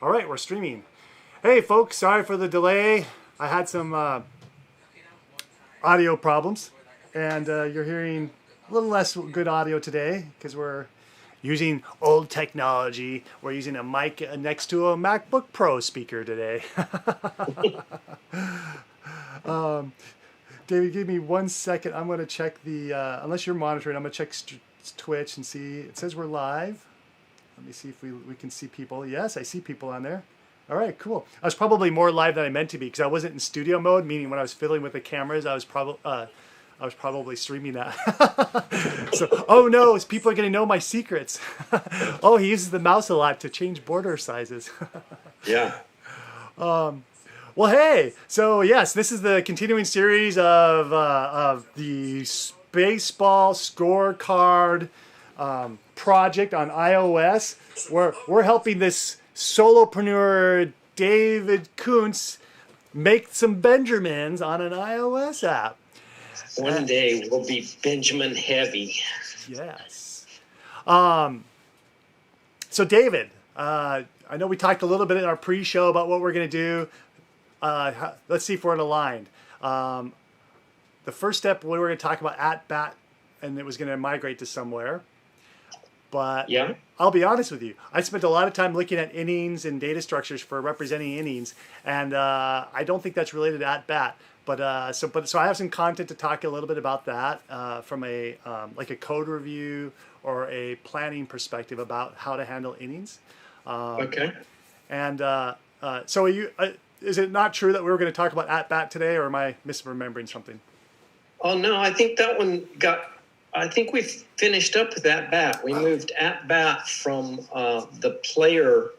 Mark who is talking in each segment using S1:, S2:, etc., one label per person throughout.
S1: All right, we're streaming. Hey, folks, sorry for the delay. I had some audio problems, and you're hearing a little less good audio today because we're using old technology. We're using a mic next to a MacBook Pro speaker today. David, give me 1 second. I'm going to check the, unless you're monitoring, I'm going to check Twitch and see. It says we're live. Let me see if we can see people. Yes, I see people on there. All right, cool. I was probably more live than I meant to be because I wasn't in studio mode, meaning when I was fiddling with the cameras, I was probably streaming that. So, oh no, people are going to know my secrets. Oh, he uses the mouse a lot to change border sizes.
S2: Yeah.
S1: Well, hey, so yes, this is the continuing series of the Baseball Scorecard project on iOS. We're helping this solopreneur David Kuntz make some Benjamins on an iOS app.
S2: One day we'll be Benjamin heavy.
S1: Yes. So David, I know we talked a little bit in our pre-show about what we're going to do. Let's see if we're aligned. The first step, we were going to talk about at-bat, and it was going to migrate to somewhere. But
S2: yeah.
S1: I'll be honest with you. I spent a lot of time looking at innings and data structures for representing innings, and I don't think that's related to at-bat. So I have some content to talk a little bit about that from a like a code review or a planning perspective about how to handle innings.
S2: Okay.
S1: And so is it not true that we were going to talk about at-bat today, or am I misremembering something?
S2: Oh, no, I think that one I think we finished up with at-bat. We moved at-bat from the player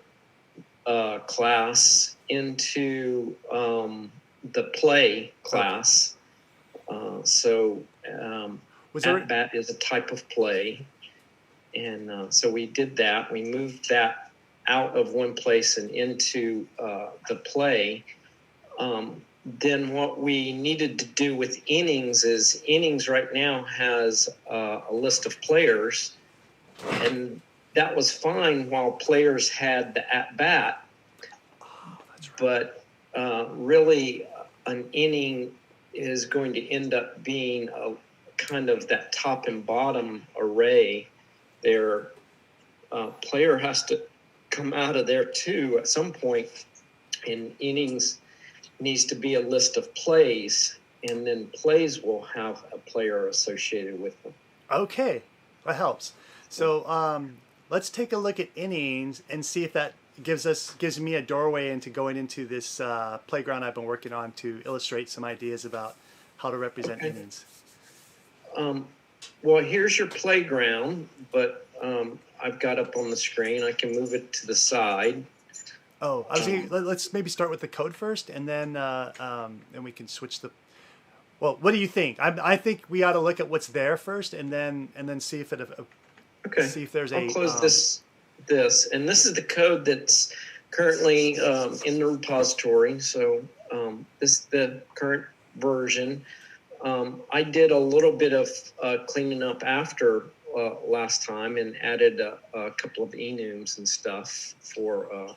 S2: class into the play class. So at-bat is a type of play. And so we did that. We moved that out of one place and into the play. Then what we needed to do with innings is innings right now has a list of players, and that was fine while players had the at-bat.
S1: Oh, that's right.
S2: But really an inning is going to end up being a kind of that top and bottom array. Their player has to come out of there too at some point, and innings needs to be a list of plays, and then plays will have a player associated with them.
S1: Okay, that helps. So let's take a look at innings and see if that gives me a doorway into going into this playground I've been working on to illustrate some ideas about how to represent innings.
S2: Well, here's your playground, but I've got up on the screen. I can move it to the side.
S1: Oh, let's maybe start with the code first, and then we can switch the. Well, what do you think? I think we ought to look at what's there first, and then see if it.
S2: Okay.
S1: See if there's
S2: I'll close this, and this is the code that's currently in the repository. So this is the current version. I did a little bit of cleaning up after last time and added a couple of enums and stuff for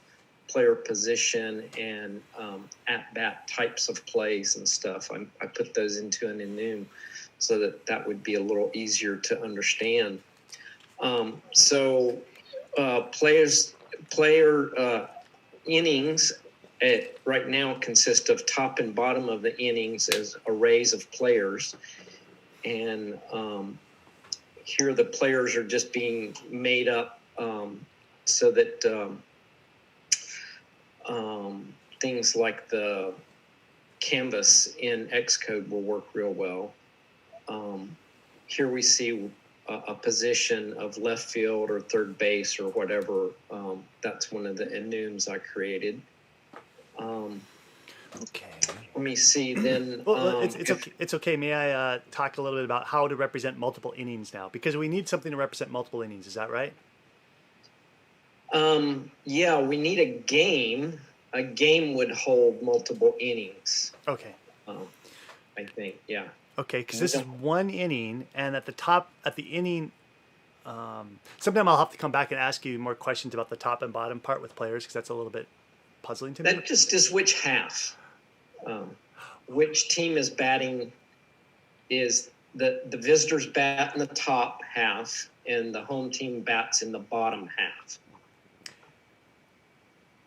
S2: player position and at-bat types of plays and stuff. I put those into an enum so that would be a little easier to understand. So player innings right now consist of top and bottom of the innings as arrays of players. And here the players are just being made up so that things like the canvas in Xcode will work real well. Here we see a position of left field or third base or whatever. That's one of the enums I created.
S1: Okay.
S2: Let me see then.
S1: Well, it's okay. May I talk a little bit about how to represent multiple innings now? Because we need something to represent multiple innings. Is that right?
S2: Yeah, we need a game. A game would hold multiple innings.
S1: Okay.
S2: I think, yeah.
S1: Okay, because this is one inning, and at the top, at the inning, sometime I'll have to come back and ask you more questions about the top and bottom part with players, because that's a little bit puzzling to me.
S2: That just is which half. Which team is batting is the visitors bat in the top half and the home team bats in the bottom half.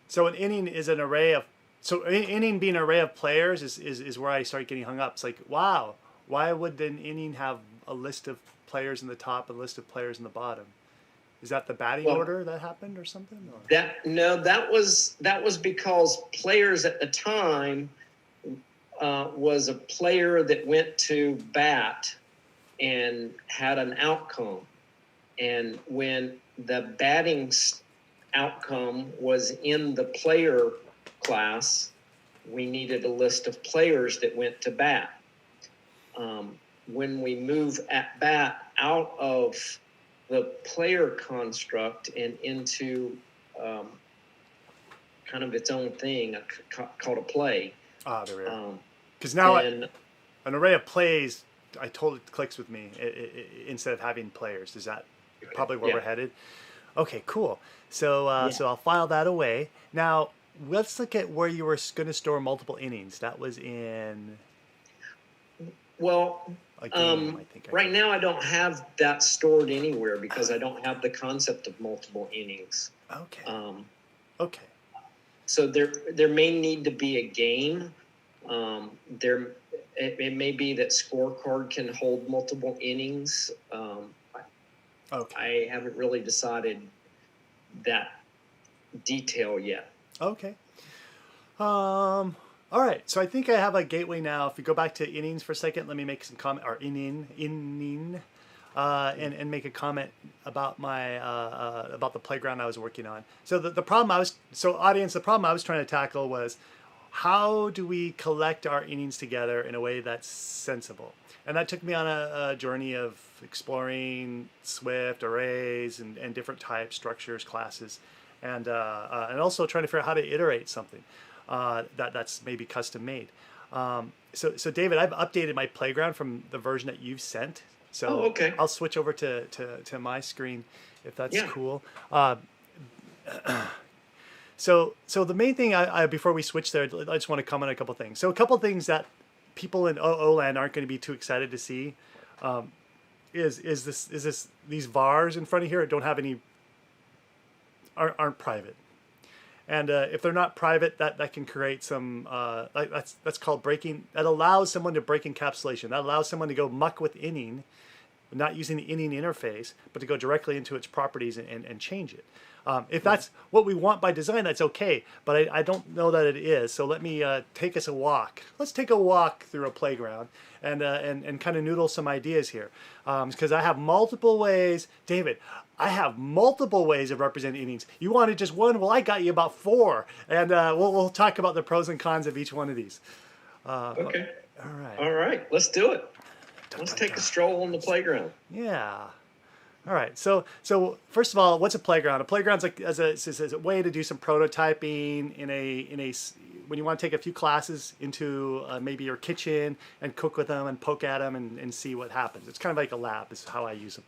S1: So an inning is an array of, so an inning being an array of players is where I start getting hung up. It's like, wow, why would an inning have a list of players in the top and a list of players in the bottom? Is that the batting order that happened or something? Or?
S2: That was because players at the time was a player that went to bat and had an outcome. And when the batting outcome was in the player class, we needed a list of players that went to bat. When we move at bat out of the player construct and into kind of its own thing called a play.
S1: There we are. Because now an array of plays, I told it clicks with me instead of having players. Is that probably where we're headed? Okay, cool. So so I'll file that away. Now let's look at where you were going to store multiple innings. That was in.
S2: Well,
S1: a game, I think.
S2: Right now I don't have that stored anywhere because I don't have the concept of multiple innings.
S1: Okay. Okay.
S2: So there may need to be a game. It may be that scorecard can hold multiple innings.
S1: Okay.
S2: I haven't really decided that detail yet.
S1: Okay. All right. So I think I have a gateway now. If we go back to innings for a second, let me make some comment, or inning, and make a comment about my about the playground I was working on. So the problem audience, the problem I was trying to tackle was, how do we collect our innings together in a way that's sensible? And that took me on a journey of exploring Swift, arrays, and different types, structures, classes, and also trying to figure out how to iterate something that's maybe custom made. So David, I've updated my playground from the version that you've sent. So
S2: okay.
S1: I'll switch over to my screen if that's cool. So the main thing I before we switch there, I just want to comment on a couple things. So a couple things that people in OO land aren't going to be too excited to see is these vars in front of here don't have any, aren't private. And if they're not private, that can create some that's called breaking. That allows someone to break encapsulation. That allows someone to go muck with inning, not using the inning interface, but to go directly into its properties and change it. If that's what we want by design, that's okay. But I don't know that it is. So let me take us a walk. Let's take a walk through a playground and kind of noodle some ideas here, because I have multiple ways, David. I have multiple ways of representing innings. You wanted just one? Well, I got you about 4, and we'll talk about the pros and cons of each one of these.
S2: Okay.
S1: All
S2: right. Let's do it. Let's take a stroll on the playground.
S1: Yeah. All right. So first of all, what's a playground? A playground's like as a way to do some prototyping in a when you want to take a few classes into maybe your kitchen and cook with them and poke at them and see what happens. It's kind of like a lab. Is how I use them.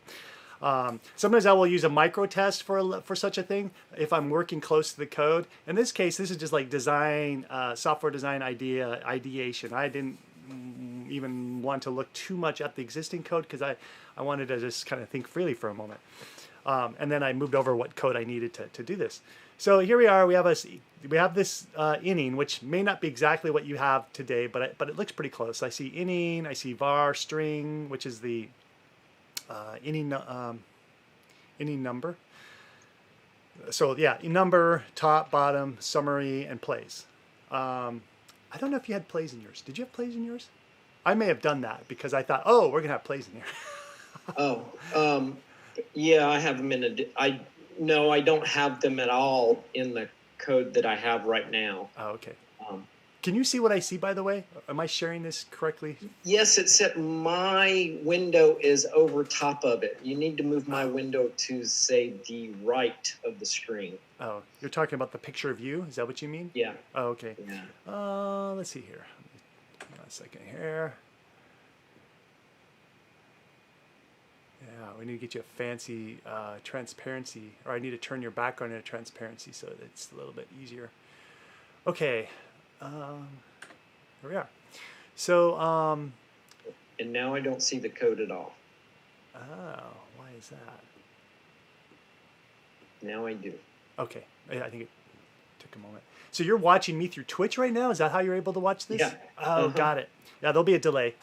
S1: Sometimes I will use a micro test for such a thing if I'm working close to the code. In this case, this is just like design, software design ideation. I didn't even want to look too much at the existing code because I wanted to just kind of think freely for a moment. And then I moved over what code I needed to do this. So here we are. We have this inning, which may not be exactly what you have today, but it looks pretty close. I see inning. I see var string, which is the inning number. So yeah, number, top, bottom, summary, and plays. I don't know if you had plays in yours. Did you have plays in yours? I may have done that because I thought, oh, we're gonna have plays in here.
S2: Yeah, I have them No, I don't have them at all in the code that I have right now.
S1: Oh, okay. Can you see what I see, by the way? Am I sharing this correctly?
S2: Yes, except my window is over top of it. You need to move my window to, say, the right of the screen.
S1: Oh, you're talking about the picture of you? Is that what you mean?
S2: Yeah.
S1: Oh, okay.
S2: Yeah.
S1: Let's see here. Hang on a second here. Yeah, we need to get you a fancy transparency, or I need to turn your background into transparency so that it's a little bit easier. Okay, here we are. So,
S2: And now I don't see the code at all.
S1: oh, why is that?
S2: Now I do.
S1: Okay, I think it took a moment. So you're watching me through Twitch right now? Is that how you're able to watch this?
S2: Yeah.
S1: Oh, got it. Yeah, there'll be a delay.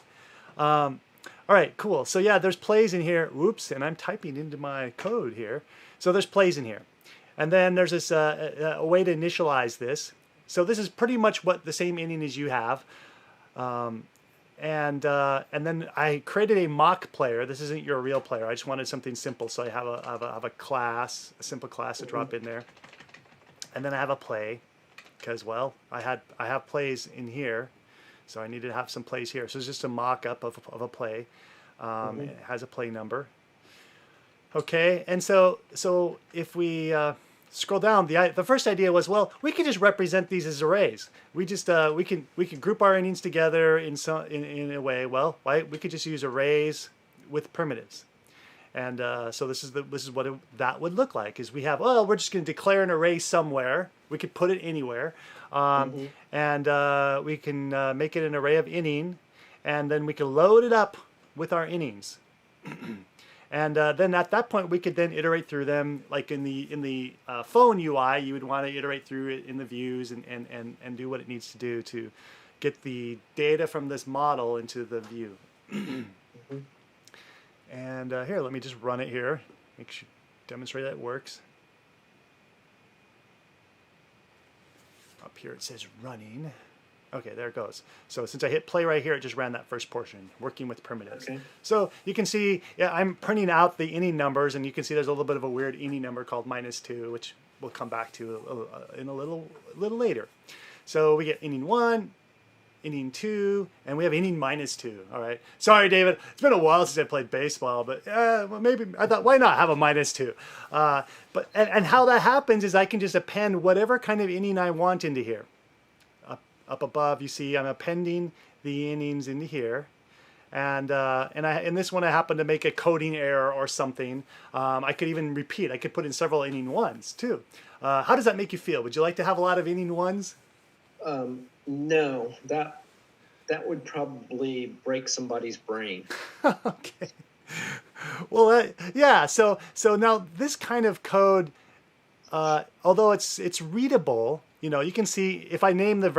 S1: All right, cool. So yeah, there's plays in here. Whoops, and I'm typing into my code here. So there's plays in here. And then there's this a way to initialize this. So this is pretty much what the same inning as you have. And then I created a mock player. This isn't your real player. I just wanted something simple. So I have a class, a simple class to drop in there. And then I have a play because, well, I have plays in here. So I needed to have some plays here. So it's just a mock-up of a play. It has a play number. Okay, and so if we scroll down, the first idea was, well, we could just represent these as arrays. We just we can group our innings together in a way. Well, right? We could just use arrays with primitives. And so this is what that would look like. Is we have, well, we're just going to declare an array somewhere. We could put it anywhere. And we can make it an array of inning, and then we can load it up with our innings. And then at that point, we could then iterate through them. Like in the phone UI, you would want to iterate through it in the views and do what it needs to do to get the data from this model into the view. And here, let me just run it here. Demonstrate that it works. Up here it says running. Okay, there it goes. So since I hit play right here, it just ran that first portion, working with primitives. Okay. So you can see, yeah, I'm printing out the inning numbers, and you can see there's a little bit of a weird inning number called -2, which we'll come back to in a little later. So we get inning 1, inning 2, and we have inning -2. All right. Sorry, David. It's been a while since I played baseball, but well, maybe I thought, why not have a -2? But how that happens is I can just append whatever kind of inning I want into here. Up above, you see I'm appending the innings into here. And in this one, I happen to make a coding error or something. I could even repeat. I could put in several inning 1s too. How does that make you feel? Would you like to have a lot of inning 1s?
S2: No, that would probably break somebody's brain.
S1: Okay. Well, yeah. So now this kind of code, although it's readable, you know, you can see if I name the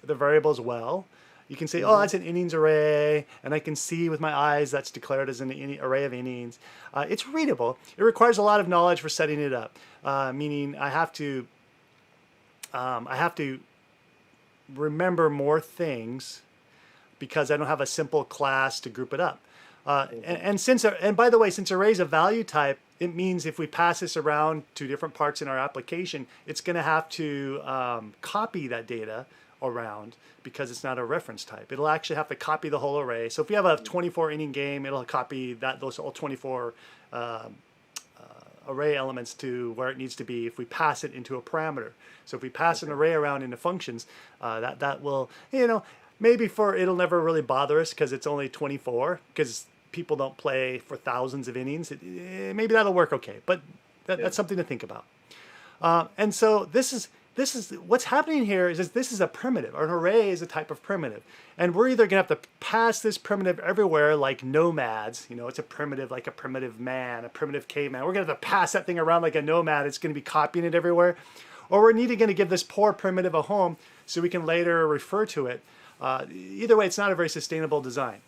S1: variables well, you can say, oh, that's an innings array, and I can see with my eyes that's declared as an array of innings. It's readable. It requires a lot of knowledge for setting it up, meaning I have to remember more things because I don't have a simple class to group it up. And by the way, since array is a value type, it means if we pass this around to different parts in our application, it's going to have to copy that data around because it's not a reference type. It'll actually have to copy the whole array. So if we have a 24 inning game, it'll copy those all 24 array elements to where it needs to be if we pass it into a parameter. So if we pass an array around into functions, that will, you know, maybe it'll never really bother us because it's only 24 because people don't play for thousands of innings. Maybe that'll work okay, but that's something to think about. And so this is what's happening here is this is a primitive, or an array is a type of primitive. And we're either gonna have to pass this primitive everywhere like nomads, you know, it's a primitive like a primitive man, a primitive caveman. We're gonna have to pass that thing around like a nomad. It's gonna be copying it everywhere. Or we're neither gonna give this poor primitive a home so we can later refer to it. Either way, it's not a very sustainable design.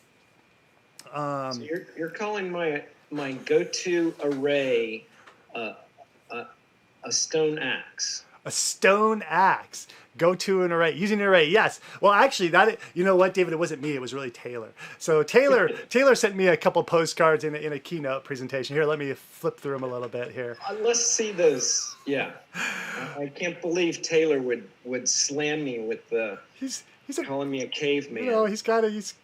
S2: So you're calling my go-to array a stone axe.
S1: A stone axe. Go to an array. Using an array, yes. Well, actually, you know what, David? It wasn't me. It was really Taylor. So Taylor sent me a couple postcards in a keynote presentation. Here, let me flip through them a little bit here.
S2: Let's see those. Yeah, I can't believe Taylor would slam me with the he's calling me a caveman.
S1: You know, he's got his.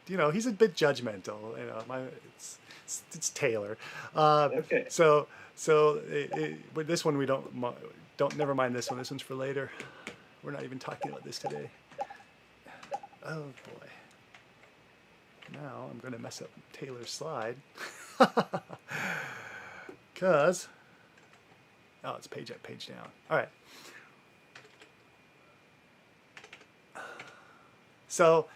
S1: You know, he's a bit judgmental. You know, it's Taylor.
S2: Okay.
S1: So with this one we don't never mind this one. This one's for later. We're not even talking about this today. Oh boy. Now I'm going to mess up Tailor's slide. Because, oh, it's page up, page down. All right. So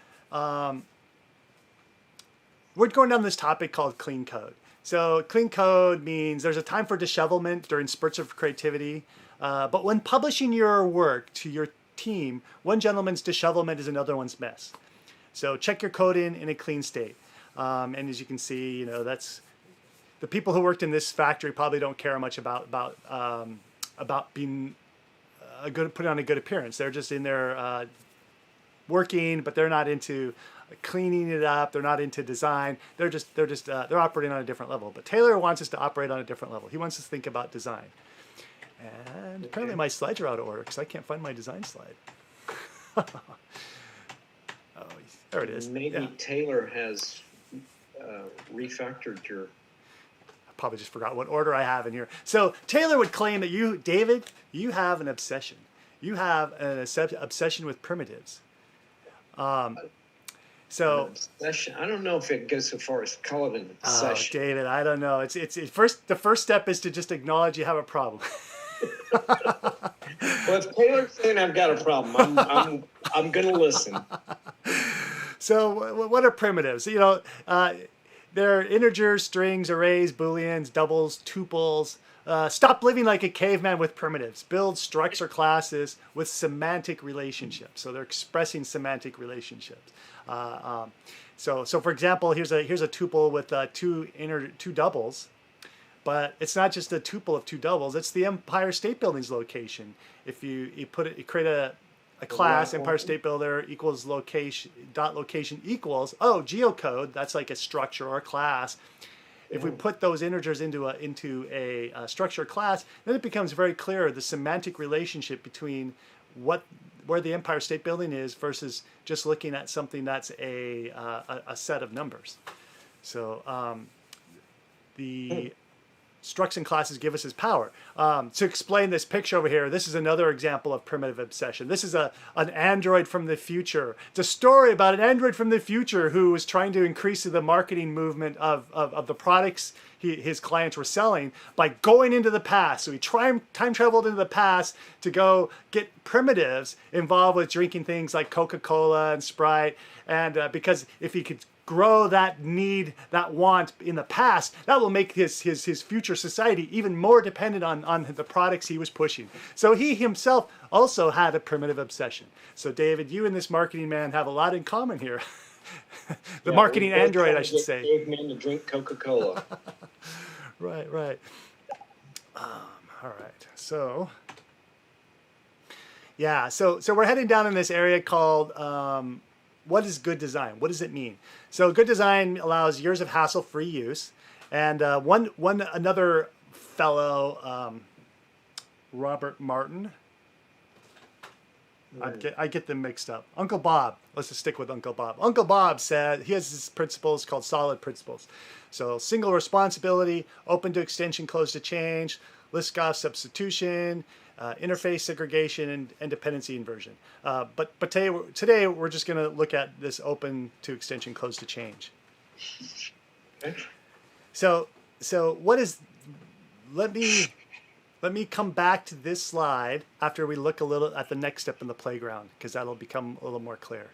S1: we're going down this topic called clean code. So clean code means there's a time for dishevelment during spurts of creativity. But when publishing your work to your team, one gentleman's dishevelment is another one's mess. So check your code in a clean state. And as you can see, you know, that's the people who worked in this factory probably don't care much about being putting on a good appearance. They're just in there working, but they're not into cleaning it up. They're not into design. They're operating on a different level. But Tailor wants us to operate on a different level. He wants us to think about design. And apparently my slides are out of order because I can't find my design slide. Oh, there it is.
S2: Maybe Tailor has refactored your...
S1: I probably just forgot what order I have in here. So Tailor would claim that you, David, you have an obsession. You have an obsession with primitives. So
S2: obsession. I don't know if it goes so far as call it an obsession.
S1: Oh, David, I don't know. The first step is to just acknowledge you have a problem.
S2: Well, if Taylor's saying I've got a problem, I'm going to listen.
S1: So what are primitives? You know, they're integers, strings, arrays, booleans, doubles, tuples. Stop living like a caveman with primitives. Build structs or classes with semantic relationships. So they're expressing semantic relationships. So for example, here's a tuple with two doubles, but it's not just a tuple of two doubles. It's the Empire State Building's location. If you create a class, Empire State Builder equals location equals geocode. That's like a structure or a class. If we put those integers into a structure class, then it becomes very clear the semantic relationship between where the Empire State Building is versus just looking at something that's a set of numbers. So the structs and classes give us his power. To explain this picture over here, this is another example of primitive obsession. This is an android from the future. It's a story about an android from the future who was trying to increase the marketing movement of the products his clients were selling by going into the past. So he time traveled into the past to go get primitives involved with drinking things like Coca-Cola and Sprite. And because if he could grow that need, that want in the past, that will make his future society even more dependent on the products he was pushing. So he himself also had a primitive obsession. So David, you and this marketing man have a lot in common here. The marketing android, I should say.
S2: Caveman to drink Coca-Cola.
S1: Right. All right. So yeah, so we're heading down in this area called what is good design? What does it mean? So good design allows years of hassle-free use. And another fellow, Robert Martin, I get them mixed up. Uncle Bob, let's just stick with Uncle Bob. Uncle Bob said he has his principles called S.O.L.I.D principles. So single responsibility, open to extension, closed to change, list-off substitution, interface segregation, and dependency inversion. But today we're just going to look at this open to extension, closed to change.
S2: Okay.
S1: So what is? Let me come back to this slide after we look a little at the next step in the playground, because that'll become a little more clear.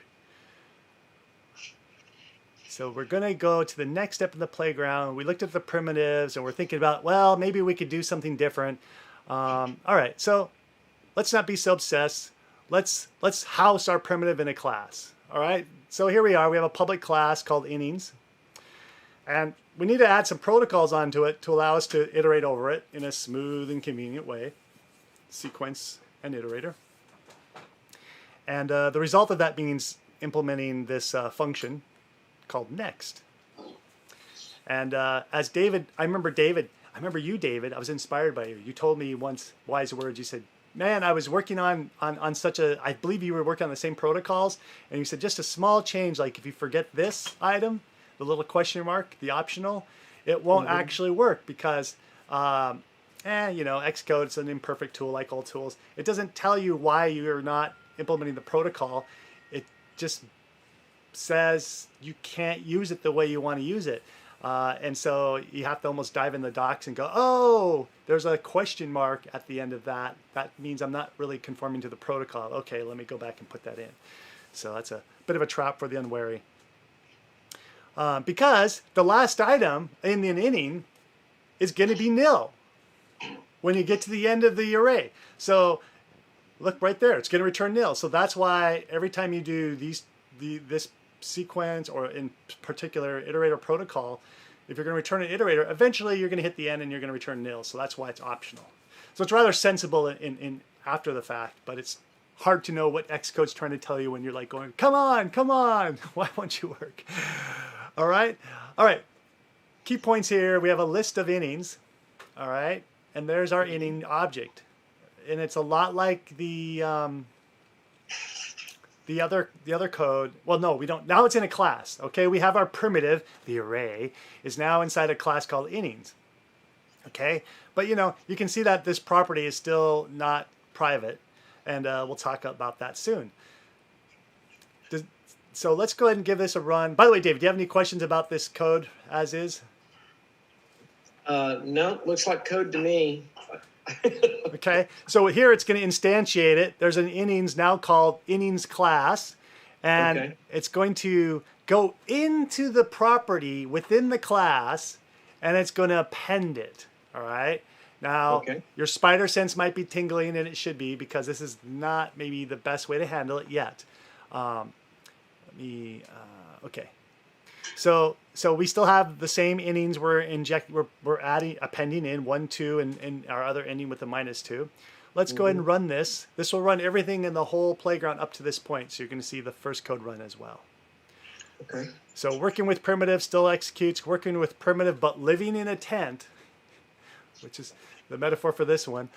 S1: So we're going to go to the next step in the playground. We looked at the primitives and we're thinking about, well, maybe we could do something different. All right, so let's not be so obsessed. Let's house our primitive in a class. All right, so here we are. We have a public class called innings. And we need to add some protocols onto it to allow us to iterate over it in a smooth and convenient way. Sequence and iterator. And the result of that means implementing this function called next. And as David, I remember you, David. I was inspired by you. You told me once wise words. You said, man, I was working on such I believe you were working on the same protocols. And you said just a small change, like if you forget this item, the little question mark, the optional, it won't actually work because, Xcode is an imperfect tool like all tools. It doesn't tell you why you're not implementing the protocol. It just says you can't use it the way you want to use it. And so you have to almost dive in the docs and go, oh, there's a question mark at the end of that. That means I'm not really conforming to the protocol. Okay, let me go back and put that in. So that's a bit of a trap for the unwary. Because the last item in an inning is going to be nil when you get to the end of the array. So look right there, it's going to return nil. So that's why every time you do this sequence, or in particular iterator protocol, if you're going to return an iterator, eventually you're going to hit the end and you're going to return nil. So that's why it's optional. So it's rather sensible in after the fact, but it's hard to know what Xcode's trying to tell you when you're like going, come on, why won't you work? All right. Key points here. We have a list of innings. All right. And there's our inning object. And it's a lot like the other code. Well, no, we don't. Now it's in a class. Okay. We have our primitive, the array, is now inside a class called innings. Okay. But you can see that this property is still not private. And we'll talk about that soon. So let's go ahead and give this a run. By the way, David, do you have any questions about this code as is?
S2: No, looks like code to me.
S1: Okay, so here it's going to instantiate it. There's an innings now called innings class, and it's going to go into the property within the class, and it's going to append it. All right. Now, your spider sense might be tingling, and it should be, because this is not maybe the best way to handle it yet. Okay. So we still have the same innings. We're appending in 1, 2, and our other ending with a -2. Let's go ahead and run this. This will run everything in the whole playground up to this point. So you're going to see the first code run as well.
S2: Okay.
S1: So working with primitive still executes. Working with primitive but living in a tent, which is the metaphor for this one.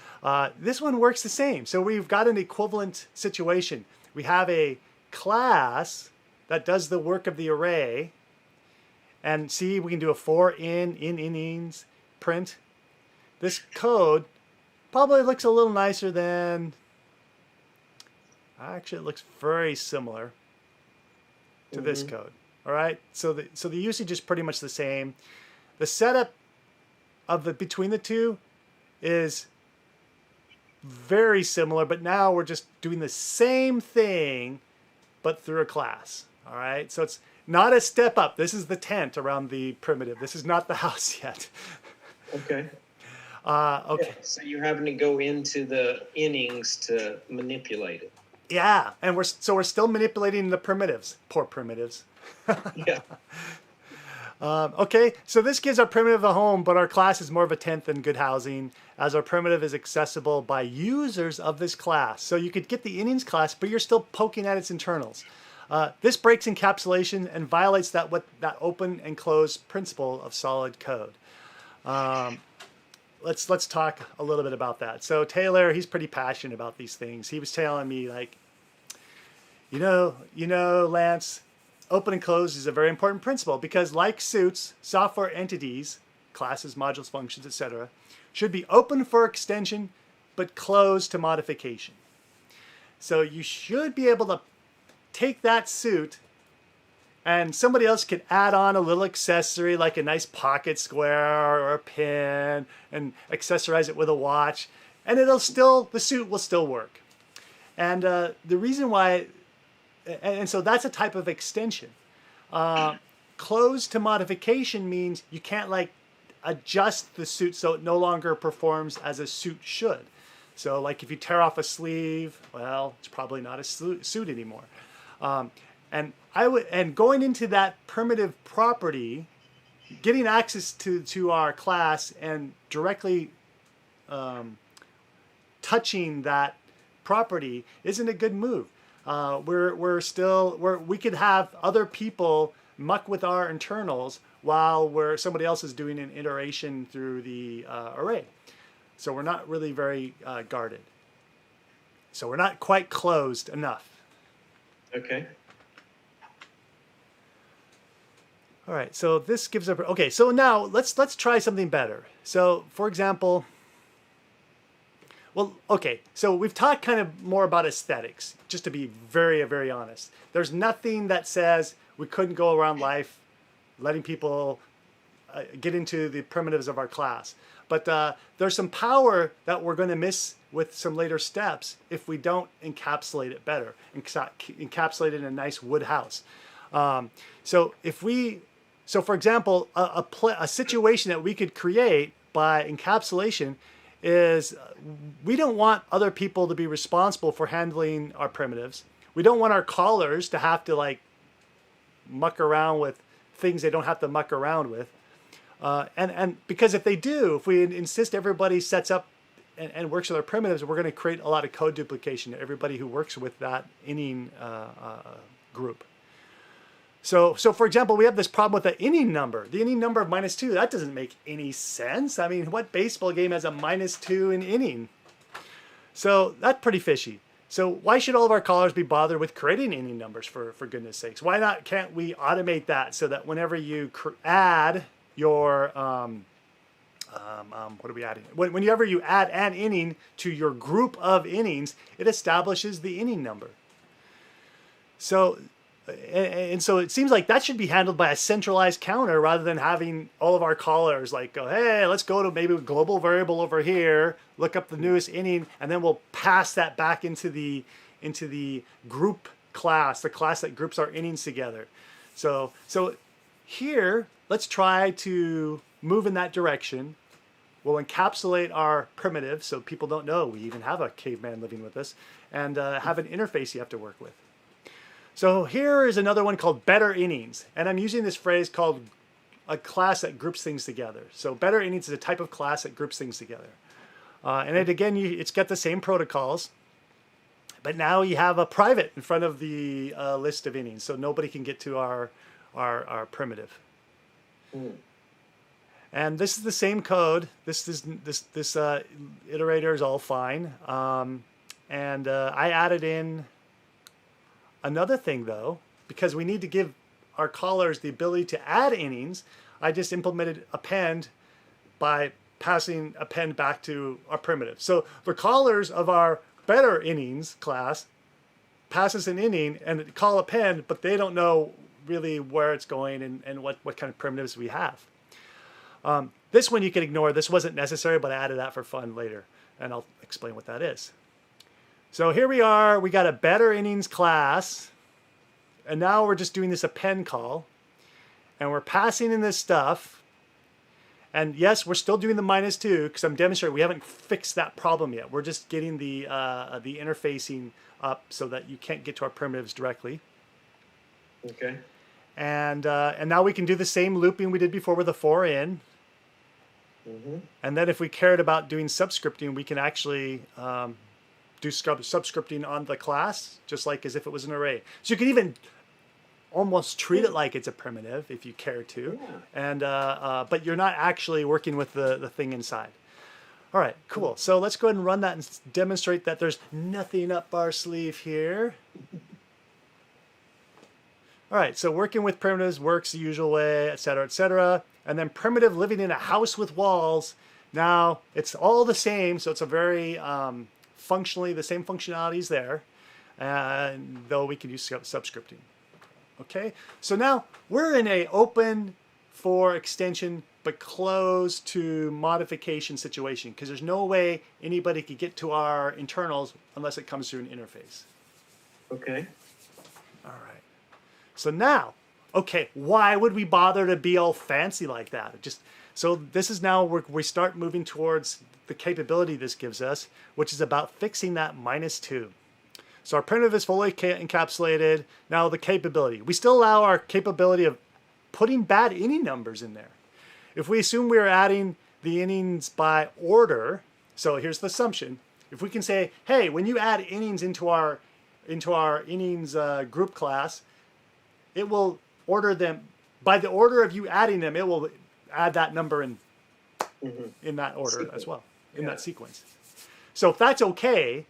S1: This one works the same. So we've got an equivalent situation. We have a class that does the work of the array. And see, we can do a for in innings, print. This code probably looks a little nicer than, actually it looks very similar to this code. All right, so the usage is pretty much the same. The setup of between the two is very similar, but now we're just doing the same thing, but through a class. All right, so it's not a step up. This is the tent around the primitive. This is not the house yet.
S2: Okay.
S1: Okay.
S2: Yeah, so you're having to go into the innings to manipulate it.
S1: Yeah, and we're still manipulating the primitives. Poor primitives.
S2: Yeah.
S1: Okay, so this gives our primitive a home, but our class is more of a tent than good housing, as our primitive is accessible by users of this class. So you could get the innings class, but you're still poking at its internals. This breaks encapsulation and violates that open and close principle of solid code. Let's talk a little bit about that. So Taylor, he's pretty passionate about these things. He was telling me, like, you know, Lance, open and close is a very important principle, because like suits, software entities, classes, modules, functions, etc., should be open for extension but closed to modification. So you should be able to take that suit and somebody else could add on a little accessory like a nice pocket square or a pin and accessorize it with a watch, and the suit will still work. And the reason why, and so that's a type of extension. Closed to modification means you can't like adjust the suit so it no longer performs as a suit should. So like if you tear off a sleeve, well, it's probably not a suit anymore. And going into that primitive property, getting access to our class and directly touching that property isn't a good move. We could have other people muck with our internals while somebody else is doing an iteration through the array. So we're not really very guarded. So we're not quite closed enough.
S2: Okay.
S1: All right, so this gives up. Okay, so now let's try something better. So, for example, Well, okay, so we've talked kind of more about aesthetics, just to be very, very honest. There's nothing that says we couldn't go around life letting people get into the primitives of our class. But there's some power that we're going to miss with some later steps if we don't encapsulate it better, encapsulate it in a nice wood house. So for example, a situation that we could create by encapsulation is we don't want other people to be responsible for handling our primitives. We don't want our callers to have to like muck around with things they don't have to muck around with. And because if they do, if we insist everybody sets up and works with our primitives, we're going to create a lot of code duplication to everybody who works with that inning group. So for example, we have this problem with the inning number. The inning number of -2, that doesn't make any sense. I mean, what baseball game has a -2 in inning? So that's pretty fishy. So why should all of our callers be bothered with creating inning numbers for goodness sakes? Why not? Can't we automate that so that whenever you add your, what are we adding? Whenever you add an inning to your group of innings, it establishes the inning number. So it seems like that should be handled by a centralized counter rather than having all of our callers like go, hey, let's go to maybe a global variable over here, look up the newest inning, and then we'll pass that back into the group class, the class that groups our innings together. So here, let's try to move in that direction. We'll encapsulate our primitive so people don't know we even have a caveman living with us, and have an interface you have to work with. So here is another one called better innings. And I'm using this phrase called a class that groups things together. So better innings is a type of class that groups things together. And it's got the same protocols, but now you have a private in front of the list of innings, so nobody can get to our primitive. And this is the same code. This iterator is all fine. And I added in another thing though, because we need to give our callers the ability to add innings. I just implemented append by passing append back to our primitive. So the callers of our better innings class passes an inning and call append, but they don't know really where it's going and what kind of primitives we have. This one you can ignore. This wasn't necessary, but I added that for fun later, and I'll explain what that is. So here we are. We got a better innings class, and now we're just doing this append call, and we're passing in this stuff. And yes, we're still doing the -2 because I'm demonstrating we haven't fixed that problem yet. We're just getting the interfacing up so that you can't get to our primitives directly.
S2: Okay.
S1: And now we can do the same looping we did before with the for in. And then if we cared about doing subscripting, we can actually do subscripting on the class, just like as if it was an array. So you can even almost treat it like it's a primitive if you care to. And but you're not actually working with the thing inside. All right, cool. So let's go ahead and run that and demonstrate that there's nothing up our sleeve here. All right, so working with primitives works the usual way, et cetera, et cetera. And then primitive living in a house with walls. Now, it's all the same, so it's a very functionally, the same functionalities there, though we can use subscripting. Okay, so now we're in a open for extension, but closed to modification situation, because there's no way anybody could get to our internals unless it comes through an interface.
S2: Okay.
S1: All right. So now, okay, why would we bother to be all fancy like that? So this is now where we start moving towards the capability this gives us, which is about fixing that -2. So our primitive is fully encapsulated. Now the capability. We still allow our capability of putting bad inning numbers in there. If we assume we're adding the innings by order, so here's the assumption. If we can say, hey, when you add innings into our innings group class, it will order them by the order of you adding them. It will add that number in that order as well, in that sequence. So if that's okay,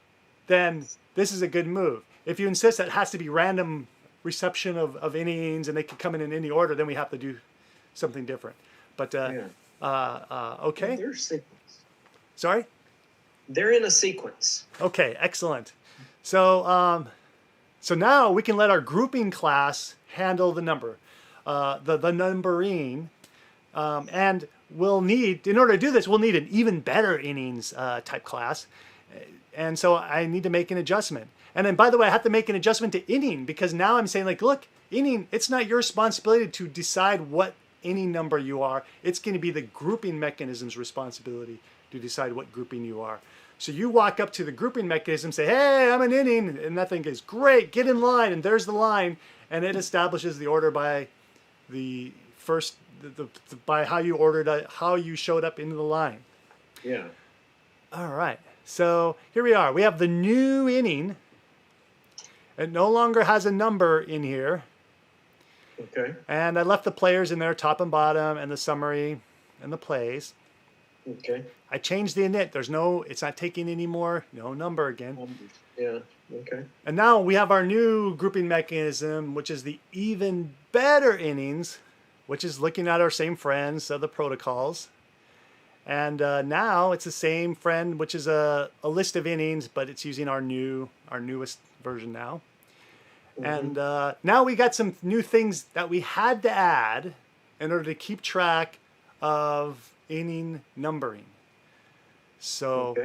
S1: then this is a good move. If you insist that it has to be random reception of innings and they can come in any order, then we have to do something different. But okay.
S2: There's sequence.
S1: Sorry?
S2: They're in a sequence.
S1: Okay, excellent. So so now we can let our grouping class handle the number, the numbering, and we'll need, in order to do this, we'll need an even better innings type class. And so I need to make an adjustment. And then, by the way, I have to make an adjustment to inning because now I'm saying, like, look, inning, it's not your responsibility to decide what inning number you are. It's going to be the grouping mechanism's responsibility to decide what grouping you are. So you walk up to the grouping mechanism, say, hey, I'm an inning, and that thing goes, great, get in line, and there's the line, and it establishes the order by the first, by how you ordered, how you showed up into the line.
S2: Yeah.
S1: All right. So here we are. We have the new inning. It no longer has a number in here.
S2: Okay.
S1: And I left the players in there, top and bottom, and the summary and the plays.
S2: Okay.
S1: I changed the init. There's no, it's not taking any more, no number again.
S2: Yeah. Okay.
S1: And now we have our new grouping mechanism, which is the even better innings, which is looking at our same friends, the protocols. And now it's the same friend, which is a list of innings, but it's using our newest version now. And now we got some new things that we had to add in order to keep track of inning numbering. So,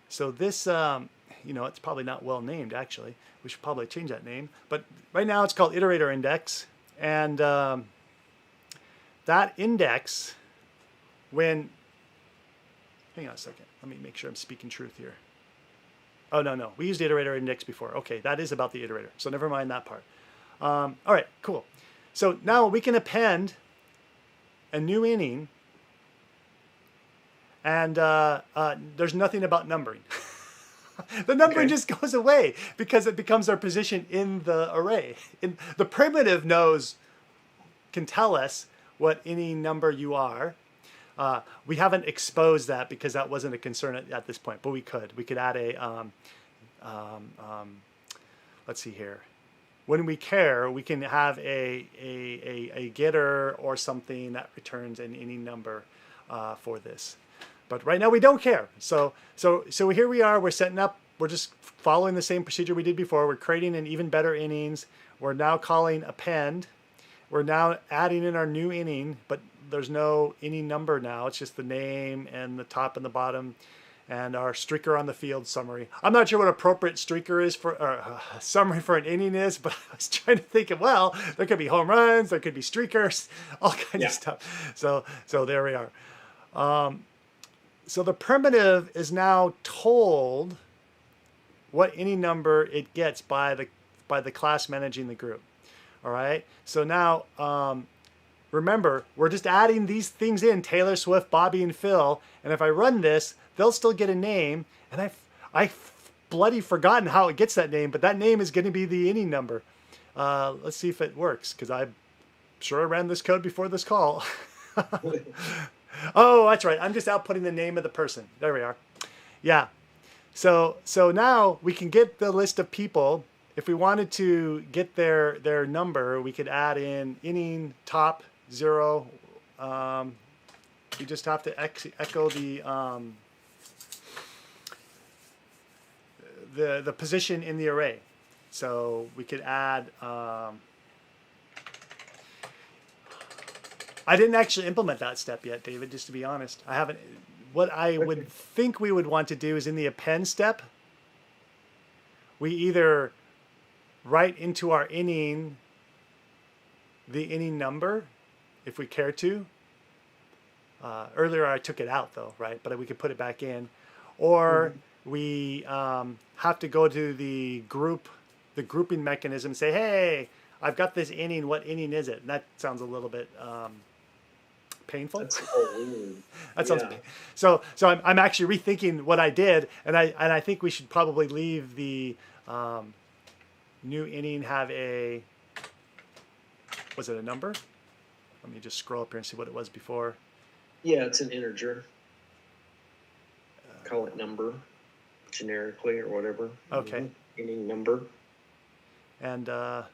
S1: so this, it's probably not well named, actually. We should probably change that name. But right now it's called Iterator Index. And that index, hang on a second. Let me make sure I'm speaking truth here. Oh, no. We used Iterator Index before. Okay, that is about the iterator. So never mind that part. All right, cool. So now we can append a new inning. And there's nothing about numbering. The numbering just goes away because it becomes our position in the array. The primitive can tell us what inning number you are. We haven't exposed that because that wasn't a concern at this point, but we could. We could add a, let's see here. When we care, we can have a getter or something that returns an inning number for this. But right now we don't care. So here we are. We're setting up. We're just following the same procedure we did before. We're creating an even better innings. We're now calling append. We're now adding in our new inning, but there's no inning number now. It's just the name and the top and the bottom and our streaker on the field summary. I'm not sure what appropriate streaker is for, or summary for an inning is, but I was trying to think of, well, there could be home runs, there could be streakers, all kinds of stuff. So there we are. So the primitive is now told what inning number it gets by the class managing the group. All right. So now, remember, we're just adding these things in, Tailor Swift, Bobby, and Phil. And if I run this, they'll still get a name. And I've bloody forgotten how it gets that name, but that name is going to be the inning number. Let's see if it works, because I'm sure I ran this code before this call. Oh, that's right. I'm just outputting the name of the person. There we are. Yeah. So now we can get the list of people. If we wanted to get their number, we could add in inning top 0. You just have to echo the position in the array. So we could add. I didn't actually implement that step yet, David, just to be honest. I haven't. What I would think we would want to do is in the append step, we either write into our inning the inning number, if we care to. Earlier I took it out though, right? But we could put it back in. Or we have to go to the grouping mechanism and say, hey, I've got this inning, what inning is it? And that sounds a little bit painful.
S2: That's so weird.
S1: That sounds so I'm actually rethinking what I did, and I think we should probably leave the new inning have a, was it a number? Let me just scroll up here and see what it was before.
S2: Yeah, it's an integer. Call it number generically or whatever.
S1: Okay.
S2: Inning number.
S1: And wow,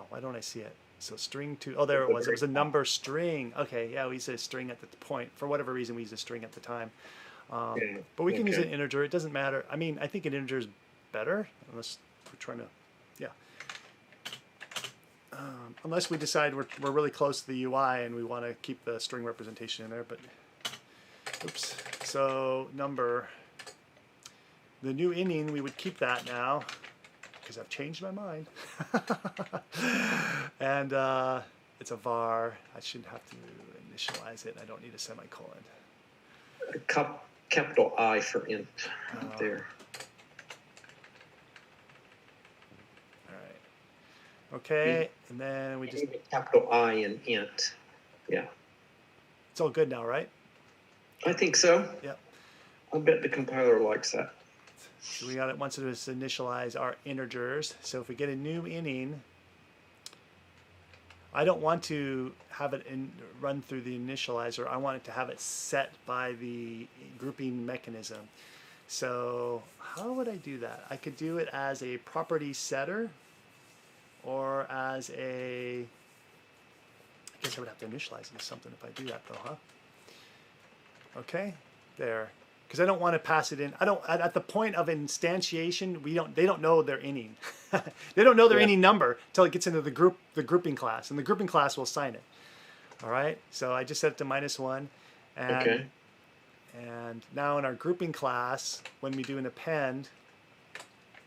S1: why don't I see it? So string 2, oh, there it was. It was a number string. Okay, yeah, we used a string at the point. For whatever reason, we used a string at the time. But we can use an integer. It doesn't matter. I mean, I think an integer is better unless we're trying to, yeah. Unless we decide we're really close to the UI and we want to keep the string representation in there. But oops. So number, the new inning, we would keep that now because I've changed my mind. And it's a var. I shouldn't have to initialize it. I don't need a semicolon.
S2: Capital I for int there.
S1: All right. Okay, and then we just
S2: capital I in int. Yeah.
S1: It's all good now, right?
S2: I think so.
S1: Yep.
S2: I bet the compiler likes that.
S1: So we got it once it was initialize our integers. So if we get a new inning, I don't want to have it run through the initializer. I want it to have it set by the grouping mechanism. So how would I do that? I could do it as a property setter or as a, I guess I would have to initialize it as something if I do that though, huh? Okay, there. Because I don't want to pass it in. I don't, at the point of instantiation, they don't know their inning. They don't know their inning number until it gets into the grouping class, and the grouping class will assign it. All right. So I just set it to -1, and and now in our grouping class, when we do an append,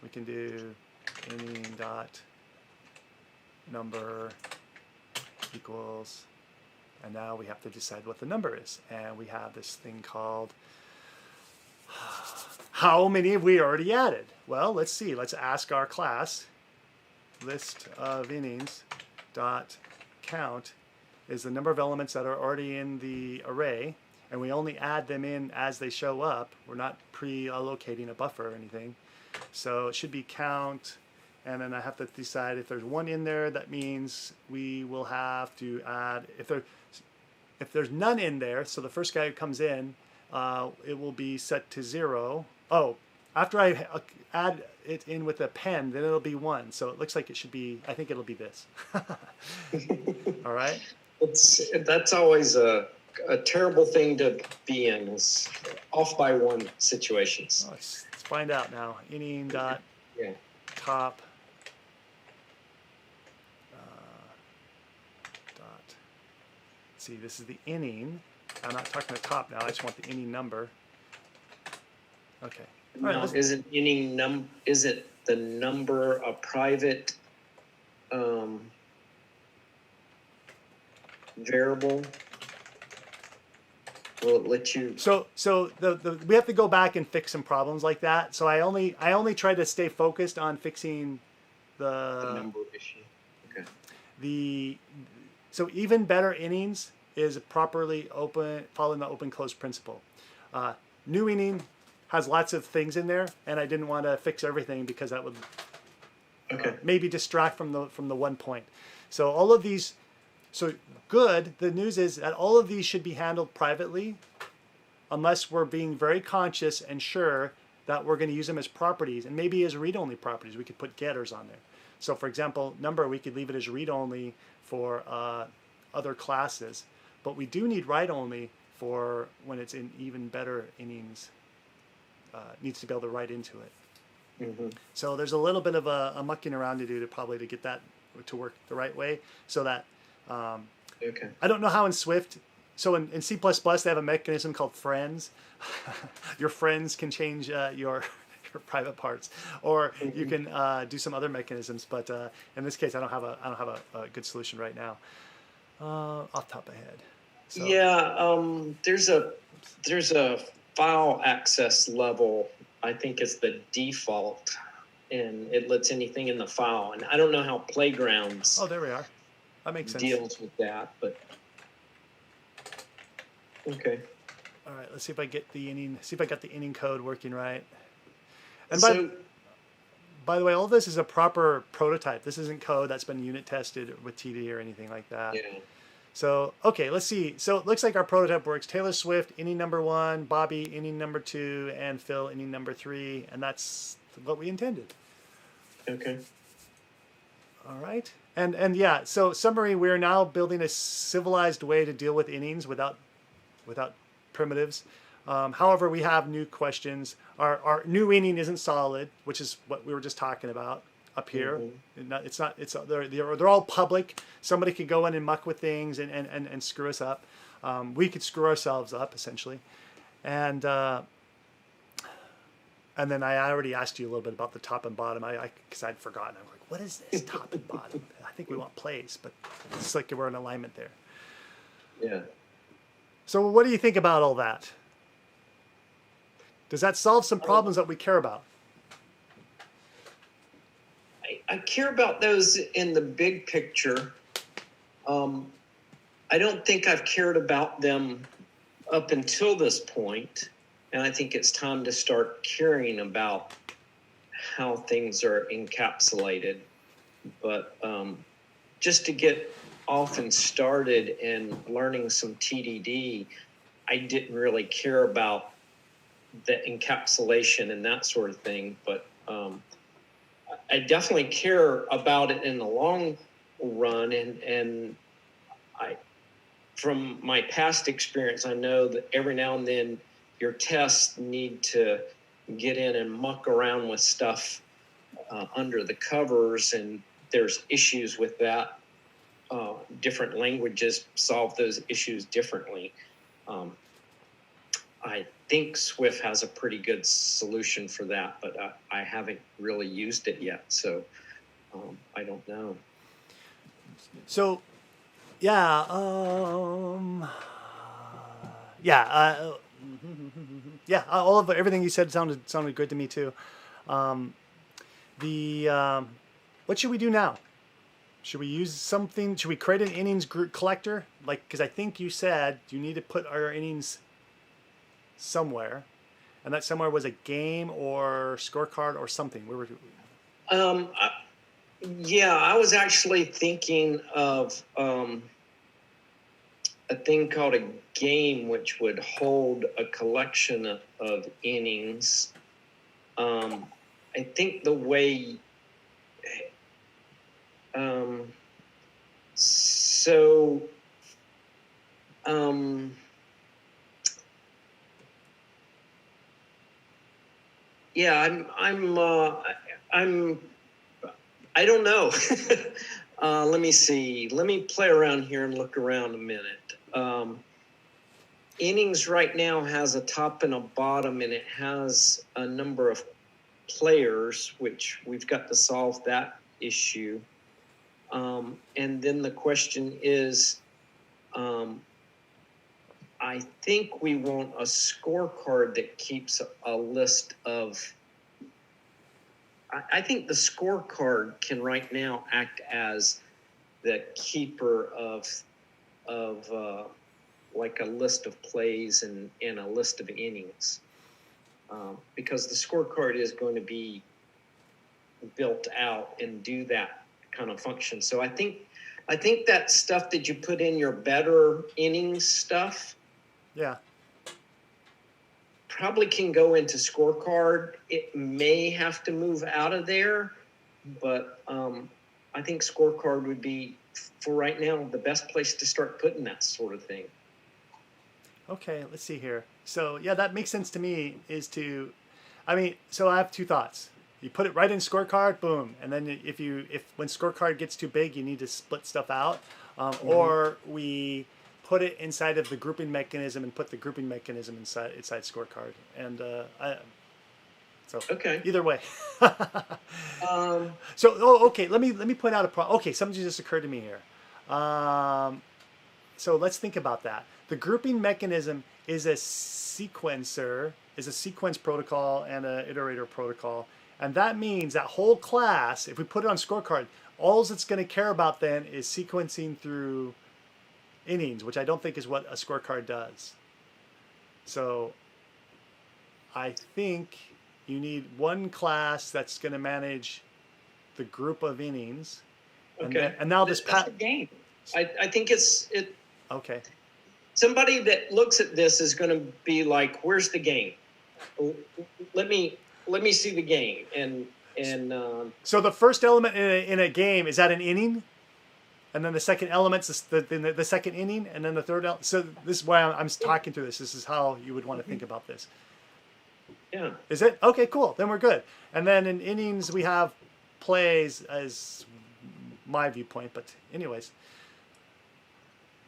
S1: we can do inning dot number equals, and now we have to decide what the number is, and we have this thing called. How many have we already added? Well, let's see. Let's ask our class. List of innings dot count is the number of elements that are already in the array, and we only add them in as they show up. We're not pre-allocating a buffer or anything. So it should be count, and then I have to decide if there's one in there. That means we will have to add, if there's none in there, so the first guy who comes in, it will be set to 0. Oh, after I add it in with a pen, then it'll be 1. So it looks like it should be, I think it'll be this. All right?
S2: That's always a terrible thing to be in, is off by 1 situations.
S1: Oh, let's find out now. Inning dot top dot. See, this is the inning. I'm not talking to top now. I just want the inning number. Okay. All right,
S2: now, isn't the number a private variable? Will it let you?
S1: So we have to go back and fix some problems like that. So I only try to stay focused on fixing the
S2: number issue. Okay.
S1: So even better innings is properly open, following the open close principle. New inning has lots of things in there, and I didn't want to fix everything because that would maybe distract from the 1 point. So all of these, so good. The news is that all of these should be handled privately, unless we're being very conscious and sure that we're going to use them as properties, and maybe as read-only properties. We could put getters on there. So for example, number, we could leave it as read-only for other classes. But we do need write-only for when it's in even better innings. Needs to be able to write into it.
S2: Mm-hmm.
S1: So there's a little bit of a mucking around to do to get that to work the right way. So that I don't know how in Swift. So in C++ they have a mechanism called friends. Your friends can change your private parts, or you can do some other mechanisms. But in this case, I don't have a good solution right now. Off the top of my head. So.
S2: Yeah, there's a file access level. I think it's the default, and it lets anything in the file. And I don't know how Playgrounds.
S1: Oh, there we are. That makes sense.
S2: Deals with that, but okay.
S1: All right, let's see if I get the inning. See if I got the inning code working right. And by the way, all this is a proper prototype. This isn't code that's been unit tested with TD or anything like that.
S2: Yeah.
S1: So, okay, let's see. So it looks like our prototype works. Tailor Swift, inning number 1, Bobby, inning number 2, and Phil, inning number 3. And that's what we intended.
S2: Okay.
S1: All right. And yeah, so summary, we're now building a civilized way to deal with innings without primitives. However, we have new questions. Our new inning isn't solid, which is what we were just talking about up here. It's not. They're all public. Somebody could go in and muck with things and screw us up. We could screw ourselves up essentially, and then I already asked you a little bit about the top and bottom. Because I'd forgotten. I'm like, what is this top and bottom? I think we want place, but it's like we're in alignment there.
S2: Yeah.
S1: So what do you think about all that? Does that solve some problems that we care about?
S2: I care about those in the big picture. I don't think I've cared about them up until this point, and I think it's time to start caring about how things are encapsulated. But just to get off and started and learning some TDD, I didn't really care about the encapsulation and that sort of thing, but I definitely care about it in the long run, and I, from my past experience, I know that every now and then your tests need to get in and muck around with stuff under the covers, and there's issues with that. Different languages solve those issues differently. I think Swift has a pretty good solution for that, but I haven't really used it yet, so I don't know.
S1: So, yeah, all of everything you said sounded good to me too. What should we do now? Should we use something? Should we create an innings group collector? Like, because I think you said you need to put our innings somewhere, and that somewhere was a game or scorecard or something.
S2: Yeah, I was actually thinking of a thing called a game, which would hold a collection of innings. I think the way yeah, I don't know. Let me see. Let me play around here and look around a minute. Innings right now has a top and a bottom, and it has a number of players, which we've got to solve that issue. And then the question is, I think we want a scorecard that keeps a list of. I think the scorecard can right now act as the keeper of like a list of plays and a list of innings, because the scorecard is going to be built out and do that kind of function. So I think that stuff that you put in your better innings stuff,
S1: Yeah.
S2: probably can go into scorecard. It may have to move out of there, but I think scorecard would be, for right now, the best place to start putting that sort of thing.
S1: Okay, let's see here. So yeah, that makes sense to me. So I have two thoughts. You put it right in scorecard, boom, and then if when scorecard gets too big, you need to split stuff out, or we put it inside of the grouping mechanism and put the grouping mechanism inside scorecard. And
S2: Okay.
S1: Either way. Okay. Let me point out a problem. Okay, something just occurred to me here. So let's think about that. The grouping mechanism is a sequence protocol and an iterator protocol. And that means that whole class, if we put it on scorecard, all it's going to care about then is sequencing through innings, which I don't think is what a scorecard does. So I think you need one class that's going to manage the group of innings.
S2: Okay.
S1: And now
S2: that's the game. I think it.
S1: Okay.
S2: Somebody that looks at this is going to be like, "Where's the game? Let me see the game." And
S1: so the first element in a game, is that an inning? And then the second element's the second inning, and then the third. So this is why I'm talking through this. This is how you would want to think about this.
S2: Yeah.
S1: Is it? Okay, cool. Then we're good. And then in innings, we have plays as my viewpoint. But anyways.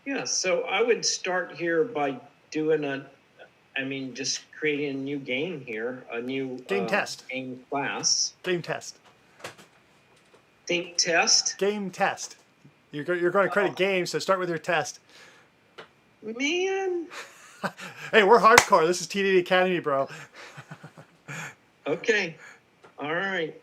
S2: Yeah, so I would start here by doing just creating a new game here, a new
S1: Game test.
S2: Game class.
S1: Game test.
S2: Think test.
S1: Game test. You're going to create a game, so start with your test.
S2: Man.
S1: Hey, we're hardcore. This is TDD.Academy, bro.
S2: Okay. All right.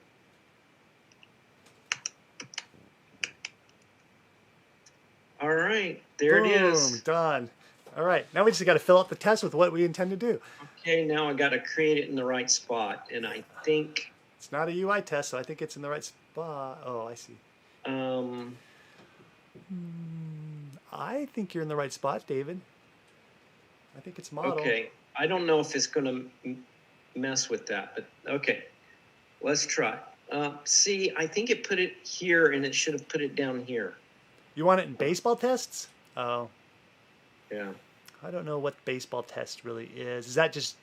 S2: All right. There
S1: Boom,
S2: it is.
S1: Done. All right. Now we just got to fill out the test with what we intend to do.
S2: Okay, now I got to create it in the right spot. And I think...
S1: It's not a UI test, so I think it's in the right spot. Oh, I see. I think you're in the right spot, David. I think it's model.
S2: Okay. I don't know if it's going to mess with that, but okay. Let's try. See, I think it put it here, and it should have put it down here.
S1: You want it in baseball tests? Oh.
S2: Yeah.
S1: I don't know what baseball test really is. Is that just...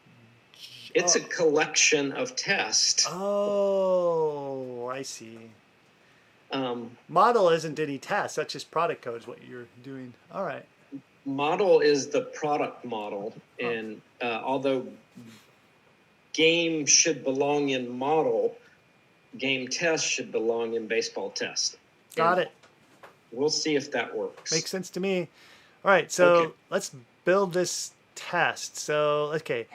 S2: It's a collection of tests.
S1: Oh, I see. Model isn't any test. That's just product code is what you're doing. All right.
S2: Model is the product model. And although game should belong in model, game test should belong in baseball test.
S1: Got it.
S2: We'll see if that works.
S1: Makes sense to me. All right, so let's build this test. So, okay.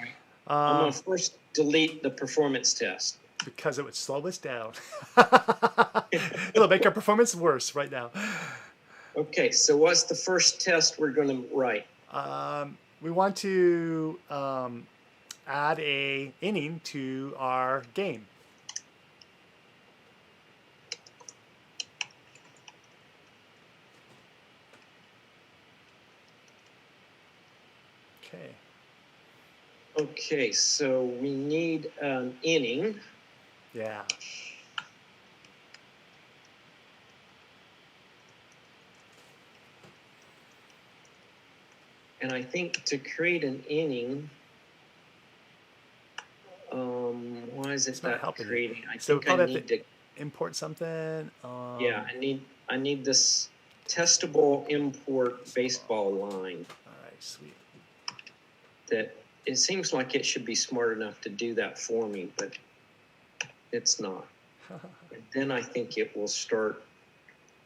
S2: I'm going to first delete the performance test.
S1: Because it would slow us down. It'll make our performance worse right now.
S2: Okay, so what's the first test we're going to write?
S1: We want to add a inning to our game. Okay.
S2: Okay, so we need an inning.
S1: Yeah.
S2: And I think to create an inning, why is it not creating? I think I need to
S1: import something.
S2: Yeah, I need this testable import baseball line.
S1: All right, sweet.
S2: That it seems like it should be smart enough to do that for me, but it's not. And then I think it will start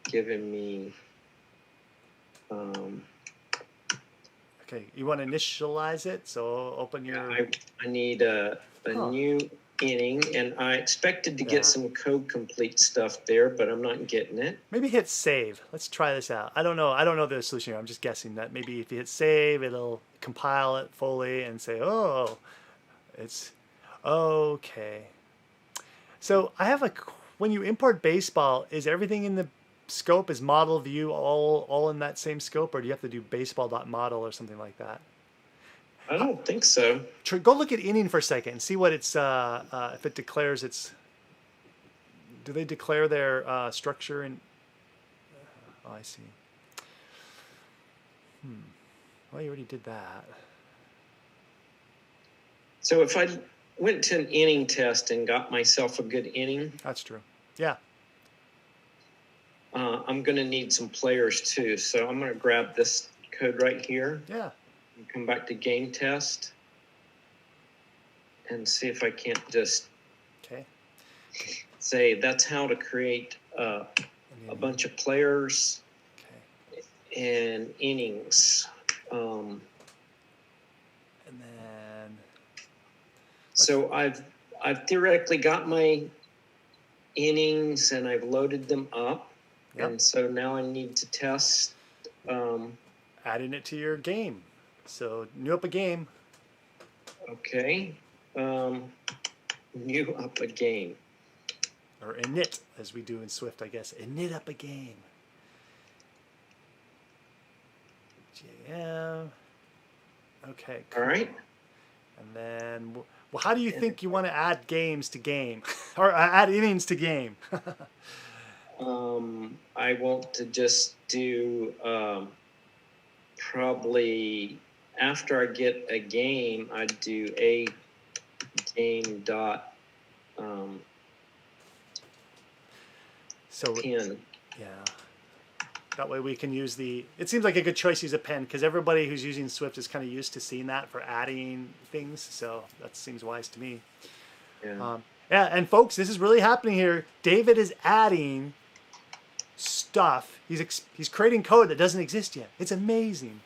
S2: giving me.
S1: Okay, you want to initialize it, so open your...
S2: I need a new inning, and I expected to get some code complete stuff there, but I'm not getting it.
S1: Maybe hit save. Let's try this out. I don't know the solution here. I'm just guessing that maybe if you hit save, it'll compile it fully and say, oh, it's okay. So I have when you import baseball, is everything in the scope, is model view all in that same scope, or do you have to do baseball.model or something like that?
S2: I don't think so.
S1: Go look at inning for a second and see what it's if it declares its. Do they declare their structure and? Oh, I see. Well, you already did that.
S2: So if I went to an inning test and got myself a good inning,
S1: that's true. Yeah.
S2: I'm going to need some players too. So I'm going to grab this code right here.
S1: Yeah.
S2: And come back to game test and see if I can't just say that's how to create a bunch of players and innings.
S1: And then.
S2: So I've theoretically got my innings and I've loaded them up. Yep. And so now I need to test.
S1: Adding it to your game. So new up a game.
S2: Okay. New up a game.
S1: Or init, as we do in Swift, I guess. Init up a game. JM. Okay. Cool.
S2: All right.
S1: And then, well, how do you think you want to add games to game? Or add innings to game?
S2: I want to just do probably after I get a game, I'd do a game dot
S1: So
S2: pen.
S1: yeah, that way we can use the. It seems like a good choice to use a pen because everybody who's using Swift is kind of used to seeing that for adding things. So that seems wise to me.
S2: Yeah.
S1: Yeah, and folks, this is really happening here. David is adding stuff. He's creating code that doesn't exist yet. It's amazing.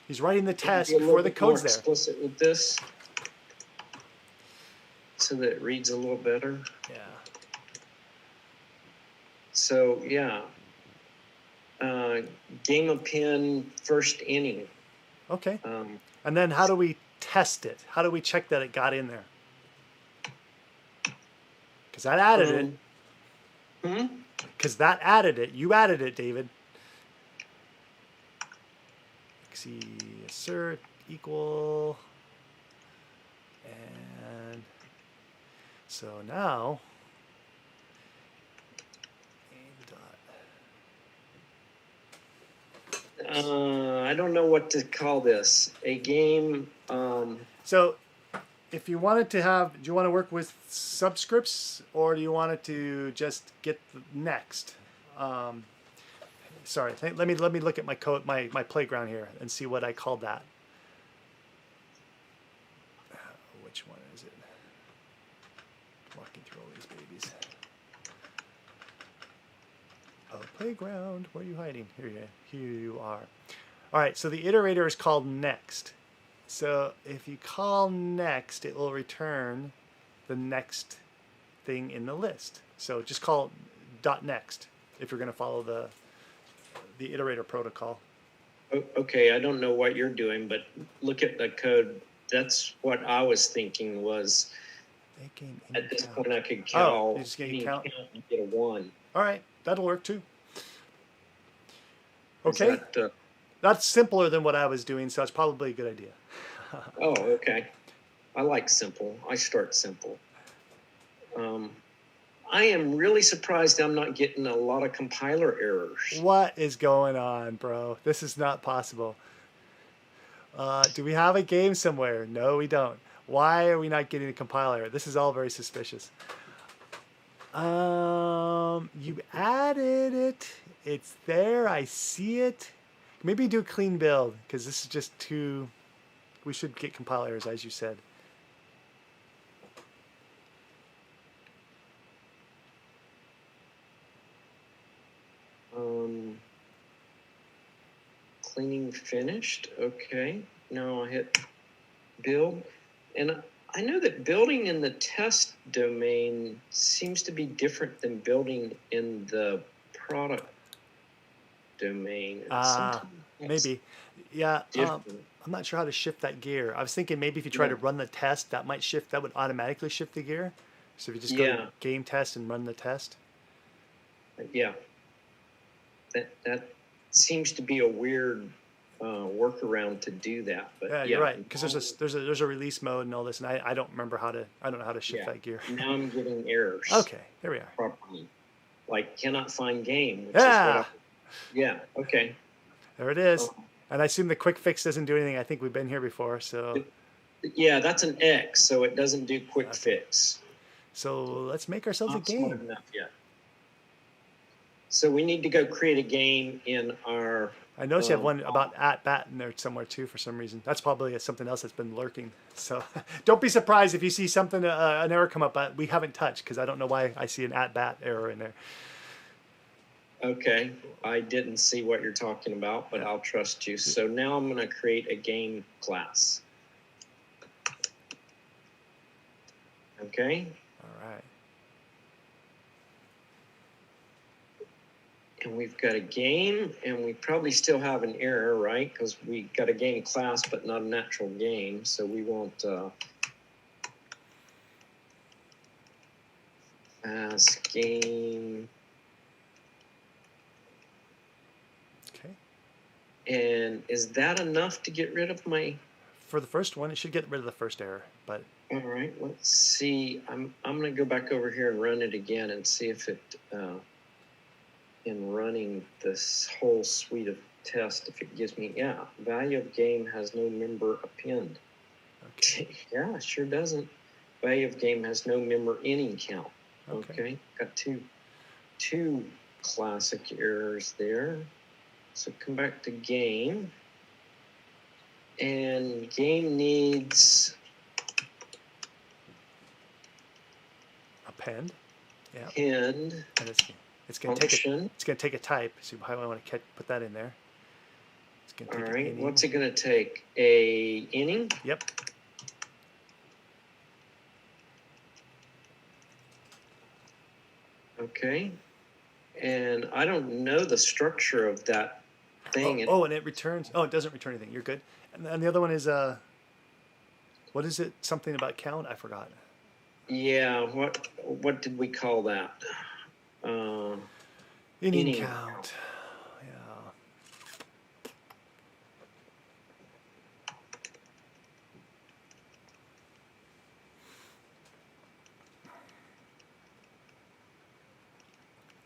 S1: He's writing the test before the code's there.
S2: Explicit with this, so that it reads a little better.
S1: Yeah.
S2: So yeah, game of pen first inning.
S1: Okay. And then how do we test it? How do we check that it got in there? Because that added it. Because that added it. You added it, David. Assert equal. And so now.
S2: I don't know what to call this. A game.
S1: So if you wanted to have, do you want to work with subscripts or do you want it to just get the next? Sorry, let me look at my code, my playground here and see what I called that. Which one is it? Walking through all these babies. Oh, playground, where are you hiding? Here you are. All right, so the iterator is called next. So if you call next, it will return the next thing in the list. So just call .next if you're going to follow the iterator protocol.
S2: Okay, I don't know what you're doing, but look at the code. That's what I was thinking was at this point I could call any count and get a 1.
S1: All right, that'll work too. Okay. That's simpler than what I was doing, so it's probably a good idea.
S2: Oh, okay. I like simple. I start simple. I am really surprised I'm not getting a lot of compiler errors.
S1: What is going on, bro? This is not possible. Do we have a game somewhere? No, we don't. Why are we not getting a compiler error? This is all very suspicious. You added it. It's there. I see it. Maybe do a clean build because this is just too. We should get compile errors, as you said.
S2: Cleaning finished. Okay. Now I hit build. And I know that building in the test domain seems to be different than building in the product domain.
S1: Maybe. Yeah. I'm not sure how to shift that gear. I was thinking maybe if you try to run the test, that might shift. That would automatically shift the gear. So if you just go to game test and run the test.
S2: Yeah. That seems to be a weird workaround to do that. But
S1: yeah, you're right. Because there's a release mode and all this, and I don't remember how to. I don't know how to shift that gear.
S2: Now I'm getting errors.
S1: Okay, there we are.
S2: Properly, like cannot find game. Which
S1: yeah.
S2: Yeah. Okay.
S1: There it is. And I assume the quick fix doesn't do anything. I think we've been here before, so.
S2: Yeah, that's an X, so it doesn't do quick fix.
S1: So let's make ourselves a game.
S2: Not enough yet. So we need to go create a game in our.
S1: I noticed you have one about @bat in there somewhere too for some reason. That's probably something else that's been lurking. So don't be surprised if you see something, an error come up, but we haven't touched because I don't know why I see an @bat error in there.
S2: Okay, I didn't see what you're talking about, but I'll trust you. So now I'm going to create a game class. Okay.
S1: All right.
S2: And we've got a game, and we probably still have an error, right? Because we got a game class, but not an actual game. So we won't as game.
S1: Okay.
S2: And is that enough to get rid of my?
S1: For the first one, it should get rid of the first error, but.
S2: All right, let's see. I'm going to go back over here and run it again and see if it. in running this whole suite of tests if it gives me, yeah, value of game has no member append.
S1: Okay.
S2: Yeah, it sure doesn't. Value of game has no member inning count.
S1: Okay.
S2: Got two classic errors there. So come back to game. And game needs
S1: Append. Yeah.
S2: append.
S1: And it's going to take a type. So you might want to put that in there. It's going to take
S2: All right.
S1: an inning.
S2: What's it going to take? A inning?
S1: Yep.
S2: Okay. And I don't know the structure of that thing.
S1: Oh, and it returns. Oh, it doesn't return anything. You're good. And the other one is what is it? Something about count? I forgot.
S2: Yeah. What did we call that?
S1: Inning count. Yeah.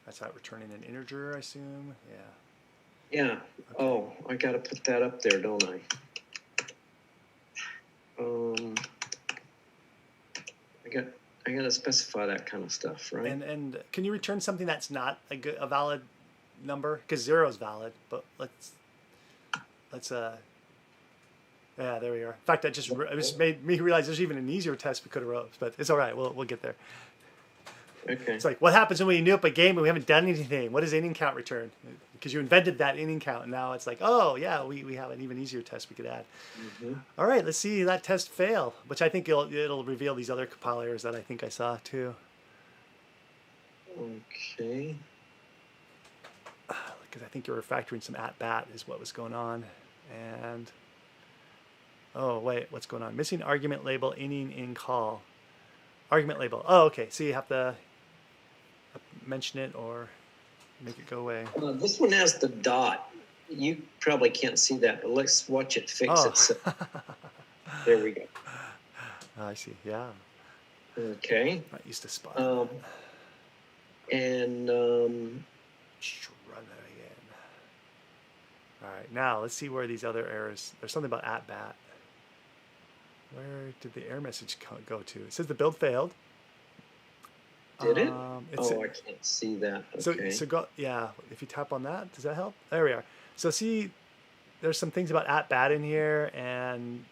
S1: That's not returning an integer, I assume. Yeah.
S2: Yeah. Okay. Oh, I got to put that up there, don't I? I got to specify that kind of stuff, right?
S1: And can you return something that's not a valid number? Because 0 is valid, but let's yeah, there we are. In fact, it just made me realize there's even an easier test we could have wrote, but it's all right. We'll get there.
S2: Okay.
S1: It's like, what happens when we new up a game and we haven't done anything? What does inning count return? Because you invented that inning count, and now it's like, oh yeah, we have an even easier test we could add.
S2: Mm-hmm.
S1: All right, let's see that test fail, which I think it'll reveal these other compilers that I think I saw too.
S2: Okay.
S1: Because I think you're refactoring some at-bat is what was going on, and oh wait, what's going on? Missing argument label inning in call. Argument label. Oh, okay. So you have to mention it or make it go away.
S2: This one has the dot. You probably can't see that, but let's watch it fix itself. There we go.
S1: I see. Yeah.
S2: Okay.
S1: Not used to spot.
S2: And
S1: just run that again. All right. Now let's see where these other errors. There's something about at bat. Where did the error message go to? It says the build failed.
S2: Did it? I can't see that. Okay.
S1: So go, yeah, if you tap on that, does that help? There we are. So see, there's some things about at bat in here, and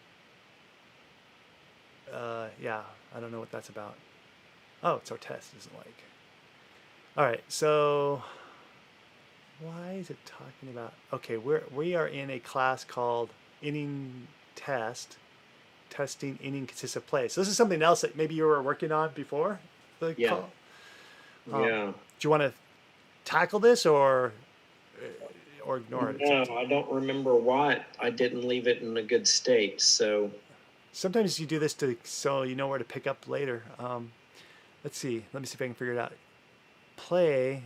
S1: yeah, I don't know what that's about. Oh, it's our test, isn't like. All right, so why is it talking about? Okay, we are in a class called inning test. Testing inning consistent play. So this is something else that maybe you were working on before the call.
S2: Yeah.
S1: Do you want to tackle this or ignore it?
S2: No, I don't remember why I didn't leave it in a good state. So
S1: sometimes you do this so you know where to pick up later. Let's see. Let me see if I can figure it out. Play.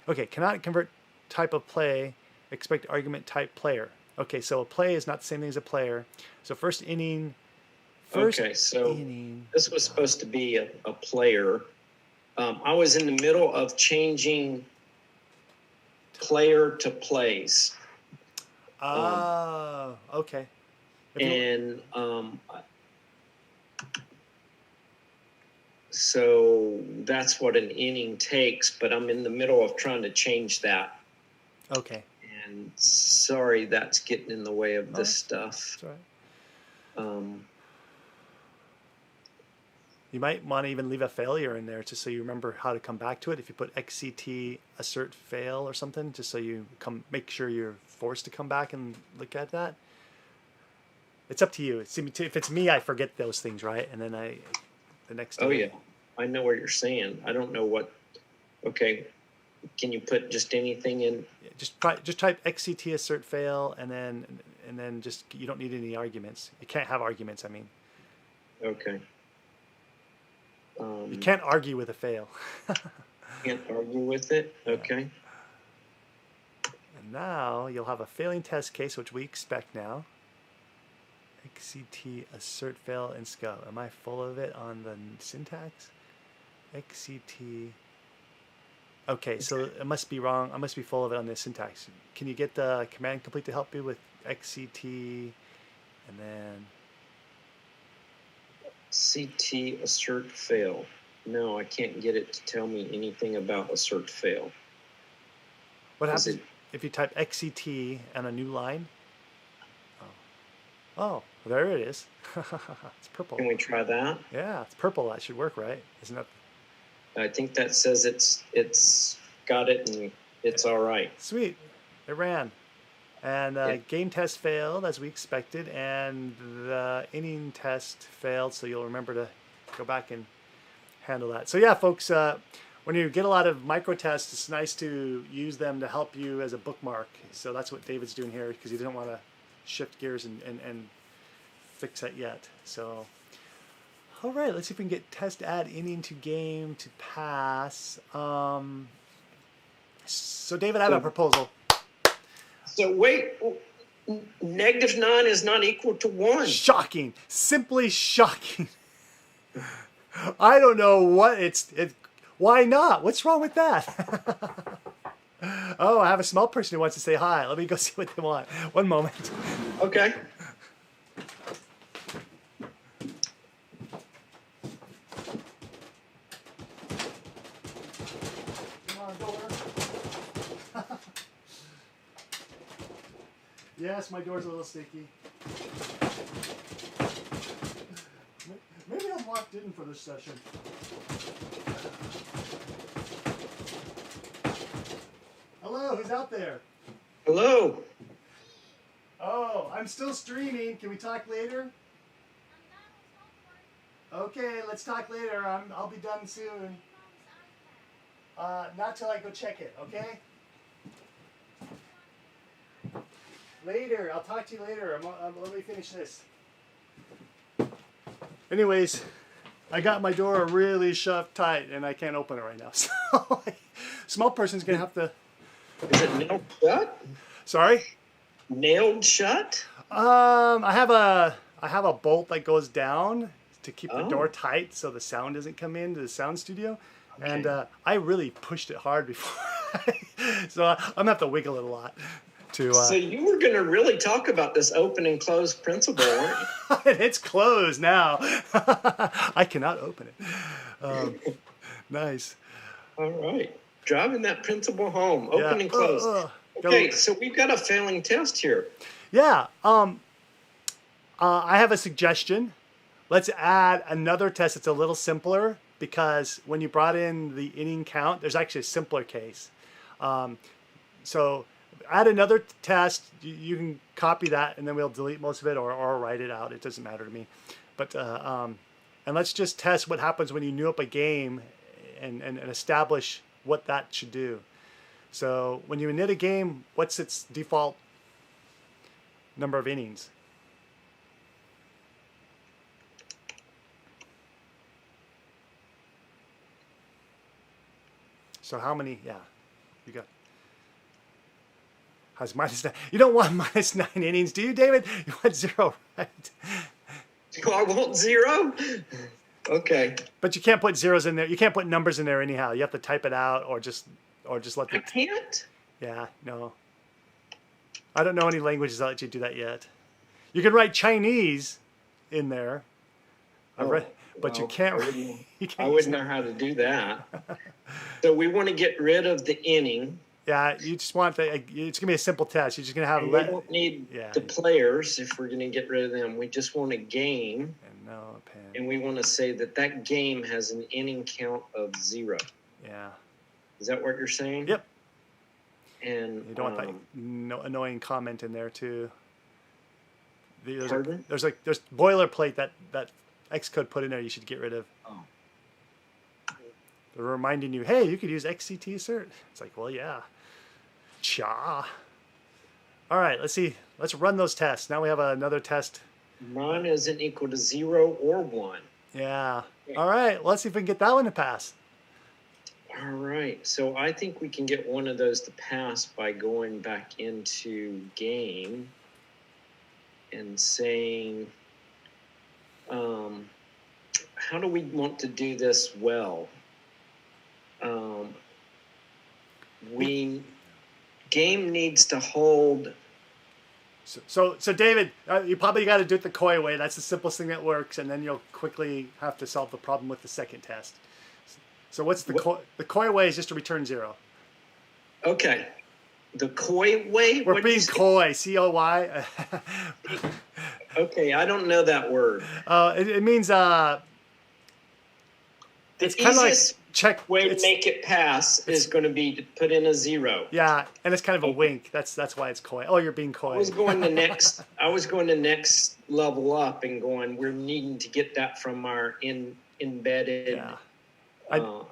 S1: Okay, cannot convert type of play. Expect argument type player. Okay, so a play is not the same thing as a player. So first inning.
S2: This was supposed to be a player. I was in the middle of changing player to plays.
S1: Okay.
S2: And so that's what an inning takes, but I'm in the middle of trying to change that.
S1: Okay.
S2: And sorry, that's getting in the way of this stuff.
S1: That's all right. You might want to even leave a failure in there just so you remember how to come back to it. If you put XCT assert fail or something, just so you make sure you're forced to come back and look at that. It's up to you. If it's me, I forget those things, right? And then the next day.
S2: Oh yeah, I know what you're saying. I don't know what. Okay, can you put just anything in?
S1: Yeah, just type XCT assert fail, and then just you don't need any arguments. You can't have arguments. I mean.
S2: Okay.
S1: You can't argue with a fail.
S2: Can't argue with it? Okay.
S1: And now you'll have a failing test case, which we expect now. XCT assert fail and scope. Am I full of it on the syntax? XCT. Okay, so it must be wrong. I must be full of it on this syntax. Can you get the command complete to help you with XCT and then
S2: CT assert fail. No, I can't get it to tell me anything about assert fail.
S1: what happens if you type XCT and a new line? Oh, there it is. It's purple.
S2: Can we try that?
S1: Yeah, it's purple. That should work, right? Isn't that?
S2: I think that says it's got it and it's all right.
S1: Sweet. It ran. And
S2: Yeah.
S1: game test failed as we expected, and the inning test failed, so you'll remember to go back and handle that. So yeah, folks, when you get a lot of micro tests, it's nice to use them to help you as a bookmark. So that's what David's doing here, because he doesn't want to shift gears and fix that yet. So, all right, let's see if we can get test add inning to game to pass. So David, I have a proposal.
S2: So wait, -9 is not equal to 1.
S1: Shocking, simply shocking. I don't know what why not? What's wrong with that? Oh, I have a small person who wants to say hi. Let me go see what they want. One moment.
S2: Okay.
S1: Come on, door. Yes, my door's a little sticky. Maybe I'm locked in for this session. Hello, who's out there?
S2: Hello.
S1: Oh, I'm still streaming. Can we talk later? Okay, let's talk later. I'll be done soon. Not till I go check it, okay? Later. I'll talk to you later. Let me finish this. Anyways, I got my door really shoved tight and I can't open it right now. So, small person's going to have to...
S2: Is it nailed shut?
S1: Sorry?
S2: Nailed shut?
S1: I have a bolt that goes down to keep the door tight so the sound doesn't come into the sound studio. Okay. And I really pushed it hard before. So I'm going to have to wiggle it a lot.
S2: So you were going to really talk about this open and close principle, weren't you?
S1: It's closed now. I cannot open it. Nice.
S2: All right. Driving that principle home. Open and close. Okay, so we've got a failing test here.
S1: Yeah. I have a suggestion. Let's add another test that's a little simpler, because when you brought in the inning count, there's actually a simpler case. So add another test. You can copy that, and then we'll delete most of it or write it out. It doesn't matter to me. But and let's just test what happens when you new up a game and establish what that should do. So when you init a game, what's its default number of innings? So how many? Yeah, you got. How's -9? You don't want -9 innings, do you, David? You want 0, right?
S2: Do I want 0? Okay.
S1: But you can't put zeros in there. You can't put numbers in there anyhow. You have to type it out or just let the...
S2: I can't?
S1: Yeah, no. I don't know any languages that let you do that yet. You can write Chinese in there. But you can't...
S2: I wouldn't know how to do that. So we want to get rid of the inning.
S1: Yeah, you just want the... It's going to be a simple test. You're just going to have...
S2: We don't need the players if we're going to get rid of them. We just want a game.
S1: And no pen.
S2: And we want to say that game has an inning count of 0.
S1: Yeah.
S2: Is that what you're saying?
S1: Yep.
S2: And
S1: you don't want that annoying comment in there too. There's boilerplate that Xcode put in there you should get rid of.
S2: Oh.
S1: They're reminding you, hey, you could use XCT assert. It's like, well, yeah. Cha. All right, let's see. Let's run those tests. Now we have another test.
S2: 9 isn't equal to 0 or 1.
S1: Yeah. All right, let's see if we can get that one to pass.
S2: All right. So I think we can get one of those to pass by going back into game and saying, how do we want to do this well? game needs to hold.
S1: So David, you probably got to do it the Koi way. That's the simplest thing that works, and then you'll quickly have to solve the problem with the second test. So what's the Koi? The Koi way is just to return 0.
S2: Okay. The Koi way?
S1: We're being coy, C-O-Y.
S2: Okay, I don't know that word.
S1: It means it's kind of like check.
S2: Way to make it pass is going to be to put in a 0.
S1: Yeah, and it's kind of a wink. That's why it's coy. Oh, you're being coy.
S2: I was going to next level up and going. We're needing to get that from our embedded.
S1: Yeah.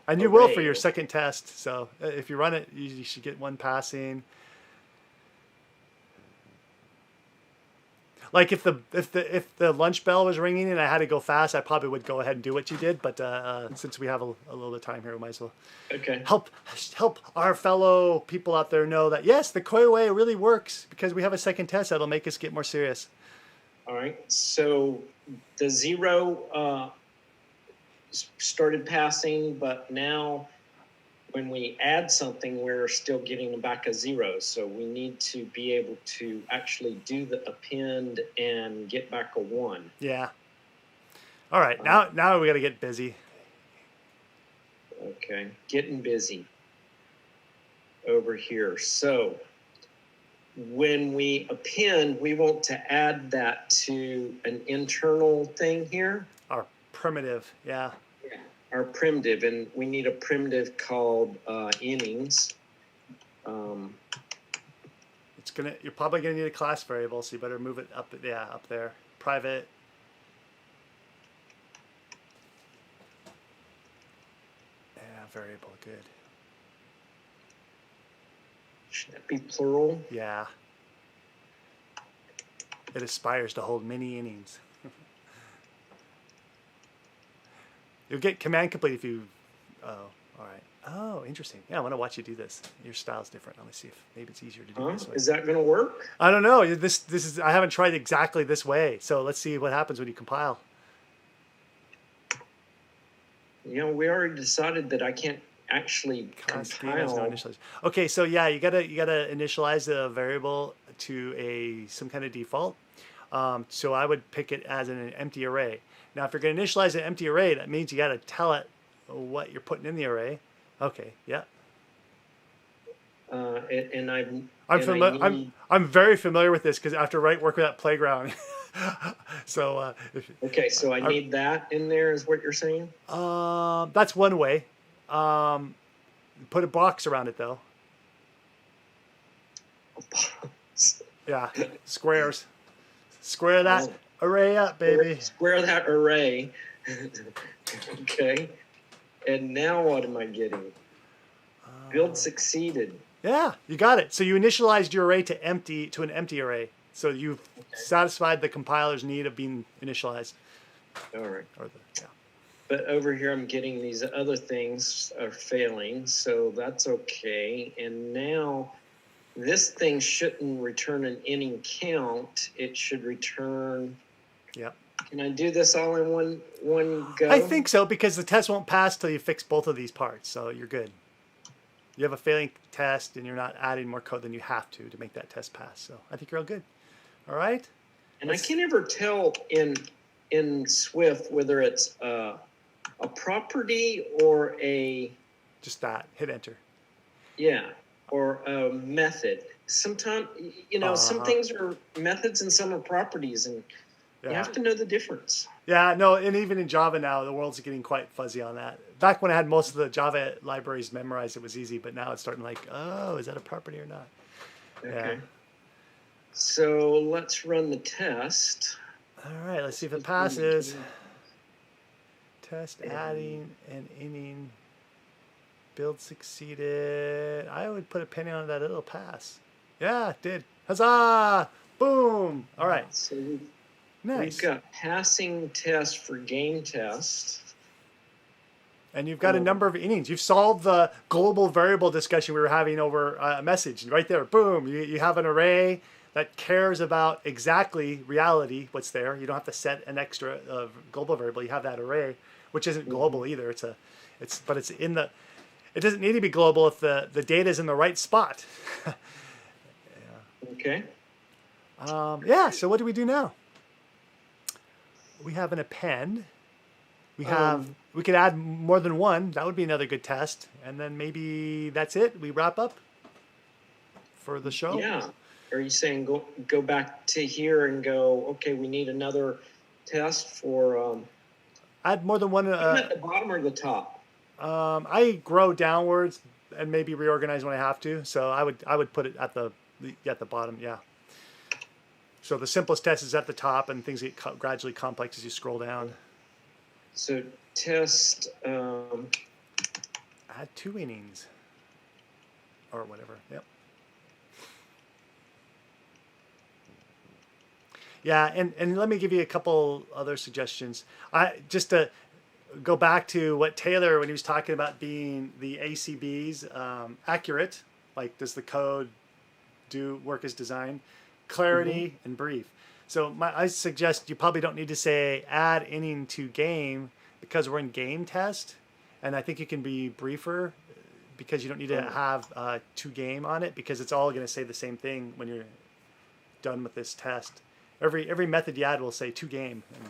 S1: And you will for your second test. So if you run it, you should get 1 passing. Like if the lunch bell was ringing and I had to go fast, I probably would go ahead and do what you did. But since we have a little bit of time here, we might as well help our fellow people out there know that yes, the Koi way really works because we have a second test that'll make us get more serious.
S2: All right. So the 0 started passing, but now when we add something, we're still getting back a 0. So we need to be able to actually do the append and get back a 1.
S1: Yeah. All right. Now we got to get busy.
S2: Okay. Getting busy over here. So when we append, we want to add that to an internal thing here.
S1: Our primitive. Yeah.
S2: Our primitive, and we need a primitive called innings.
S1: You're probably gonna need a class variable, so you better move it up. Yeah, up there. Private. Yeah, variable. Good.
S2: Should that be plural?
S1: Yeah. It aspires to hold many innings. You'll get command complete if you. Oh, all right. Oh, interesting. Yeah, I want to watch you do this. Your style's different. Let me see if maybe it's easier to do this way.
S2: Is that going to work?
S1: I don't know. This is. I haven't tried exactly this way. So let's see what happens when you compile.
S2: You know, we already decided that I can't actually compile.
S1: Okay, so yeah, you gotta initialize the variable to some kind of default. So I would pick it as an empty array. Now, if you're going to initialize an empty array, that means you got to tell it what you're putting in the array. Okay, yeah. I'm very familiar with this because after work with that playground. So
S2: okay, so I need that in there, is what you're saying?
S1: That's one way. Put a box around it though.
S2: A box.
S1: Yeah, squares. Square that array up, baby.
S2: Square that array. Okay. And now what am I getting? Build succeeded.
S1: Yeah, you got it. So you initialized your array to an empty array. So you've satisfied the compiler's need of being initialized.
S2: All right. But over here I'm getting these other things are failing, so that's okay. And now this thing shouldn't return an inning count. It should return.
S1: Yep.
S2: Can I do this all in one go?
S1: I think so, because the test won't pass till you fix both of these parts. So you're good. You have a failing test, and you're not adding more code than you have to make that test pass. So I think you're all good. All right.
S2: And I can't ever tell in Swift whether it's a property or a.
S1: Just that. Hit enter.
S2: Yeah. Or a method. Sometimes, some things are methods and some are properties, and you have to know the difference.
S1: Yeah, no, and even in Java now, the world's getting quite fuzzy on that. Back when I had most of the Java libraries memorized, it was easy, but now it's starting like, oh, is that a property or not?
S2: Okay. Yeah. So let's run the test.
S1: All right, let's see if it passes. Test adding and inning. Build succeeded. I would put a penny on that. It'll pass. Yeah, it did. Huzzah! Boom! All right.
S2: So
S1: nice.
S2: We've got passing test for game test.
S1: And you've got a number of innings. You've solved the global variable discussion we were having over a message. Right there, boom. You have an array that cares about exactly reality, what's there. You don't have to set an extra global variable. You have that array, which isn't global either. But it's in the... it doesn't need to be global if the data is in the right spot.
S2: Okay.
S1: Yeah. So what do we do now? We have an append. We could add more than one. That would be another good test. And then maybe that's it. We wrap up for the show.
S2: Yeah. Are you saying go back to here and go, okay, we need another test for
S1: Add more than one.
S2: at the bottom or the top?
S1: I grow downwards and maybe reorganize when I have to. So I would put it at the bottom. Yeah. So the simplest test is at the top, and things get gradually complex as you scroll down.
S2: So test.
S1: Add 2 innings, or whatever. Yep. Yeah, and let me give you a couple other suggestions. Just to go back to what Taylor, when he was talking about being the ACBs accurate, like does the code work as designed, clarity and brief. So I suggest you probably don't need to say add inning to game because we're in game test, and I think you can be briefer because you don't need to have to game on it because it's all going to say the same thing when you're done with this test. Every method you add will say to game. And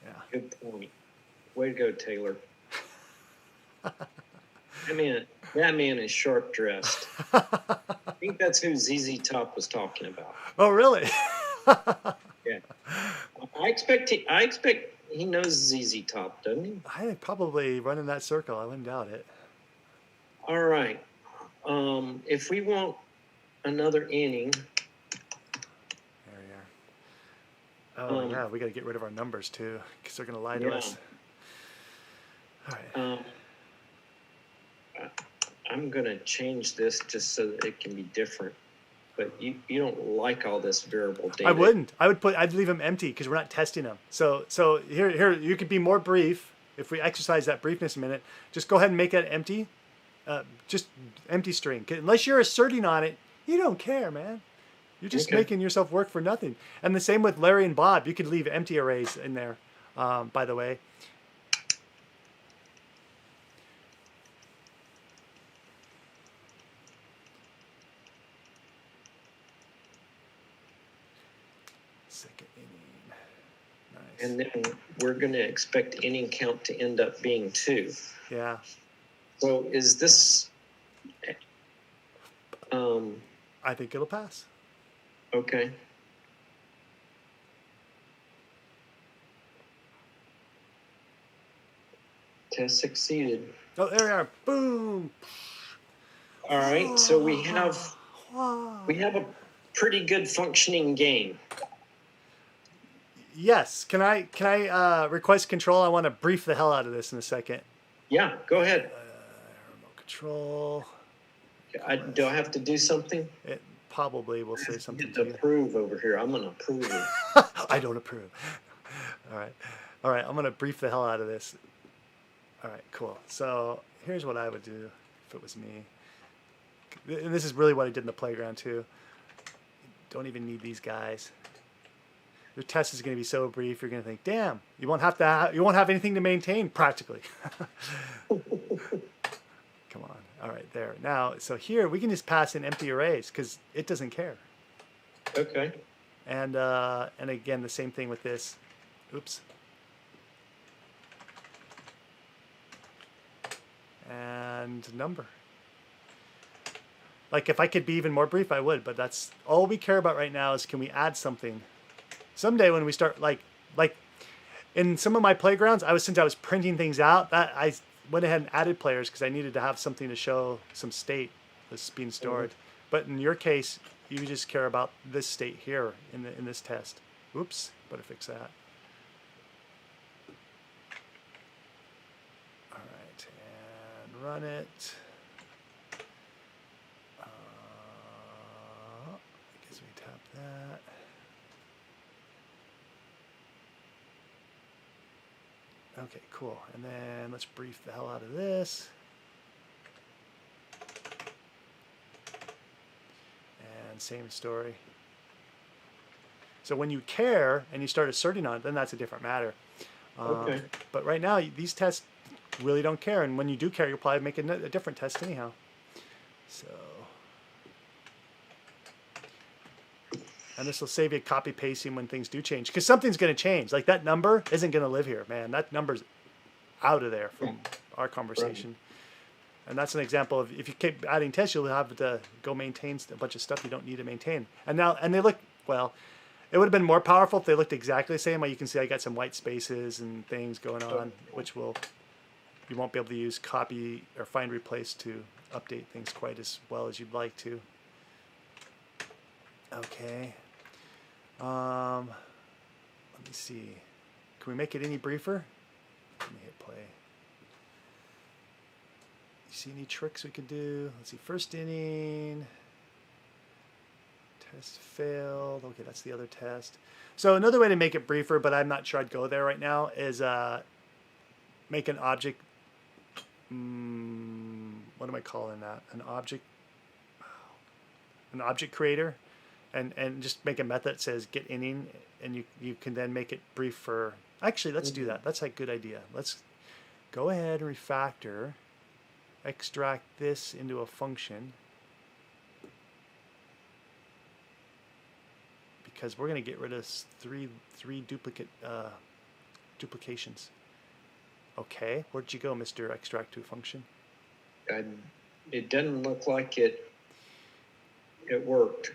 S1: yeah.
S2: Good point. Way to go, Taylor. That man is sharp dressed. I think that's who ZZ Top was talking about.
S1: Oh, really?
S2: Yeah. I expect he knows ZZ Top, doesn't he?
S1: I think probably running that circle. I wouldn't doubt it.
S2: All right. If we want another inning.
S1: There we are. Oh, yeah. We got to get rid of our numbers, too, because they're going to lie to us. All right.
S2: I'm going to change this just so that it can be different. But you don't like all this variable data.
S1: I wouldn't. I'd leave them empty because we're not testing them. So here you could be more brief. If we exercise that briefness a minute, just go ahead and make that empty. Just empty string. Unless you're asserting on it, you don't care, man. You're just making yourself work for nothing. And the same with Larry and Bob. You could leave empty arrays in there, by the way. Second inning. Nice.
S2: And then we're going to expect inning count to end up being 2.
S1: Yeah.
S2: So is this...
S1: I think it'll pass.
S2: Okay. Test succeeded.
S1: Oh, there we are. Boom.
S2: All right. So we have a pretty good functioning game.
S1: Yes. Can I request control? I want to brief the hell out of this in a second.
S2: Yeah. Go ahead.
S1: Remote control.
S2: Do I have to do something?
S1: It probably will say something
S2: Get
S1: to
S2: to
S1: you.
S2: approve over here. I'm going to approve it.
S1: I don't approve. All right. I'm going to brief the hell out of this. All right, cool. So here's what I would do if it was me. And this is really what I did in the playground too. Don't even need these guys. Your test is going to be so brief. You're going to think, damn, you won't have anything to maintain practically. Come on. All right, there. Now, so here we can just pass in empty arrays because it doesn't care.
S2: Okay.
S1: And again, the same thing with this. Oops. And number. Like if I could be even more brief, I would, but that's all we care about right now is can we add something? Someday when we start like in some of my playgrounds, since I was printing things out, that I went ahead and added players because I needed to have something to show some state that's being stored. But in your case, you just care about this state here in this test. Oops, better fix that. All right, and run it. I guess we tap that. Okay, cool. And then let's brief the hell out of this. And same story. So when you care and you start asserting on it, then that's a different matter.
S2: Okay.
S1: But right now, these tests really don't care. And when you do care, you'll probably make a different test anyhow. So, and this will save you copy pasting when things do change, because something's going to change. Like that number isn't going to live here, man. That number's out of there from our conversation. Right. And that's an example of, if you keep adding tests, you'll have to go maintain a bunch of stuff you don't need to maintain. And they look, well, it would have been more powerful if they looked exactly the same. Like you can see I got some white spaces and things going on, which you won't be able to use copy or find replace to update things quite as well as you'd like to. Okay. Let me see. Can we make it any briefer? Let me hit play. You see any tricks we could do? Let's see. First inning. Test failed. Okay, that's the other test. So another way to make it briefer, but I'm not sure I'd go there right now, is make an object. What am I calling that? An object creator, and just make a method that says get inning, and you can then make it brief for. Actually, let's do that. That's a good idea. Let's go ahead and refactor, extract this into a function, because we're going to get rid of three duplications. Okay, where'd you go, Mr. Extract to function?
S2: It doesn't look like it worked.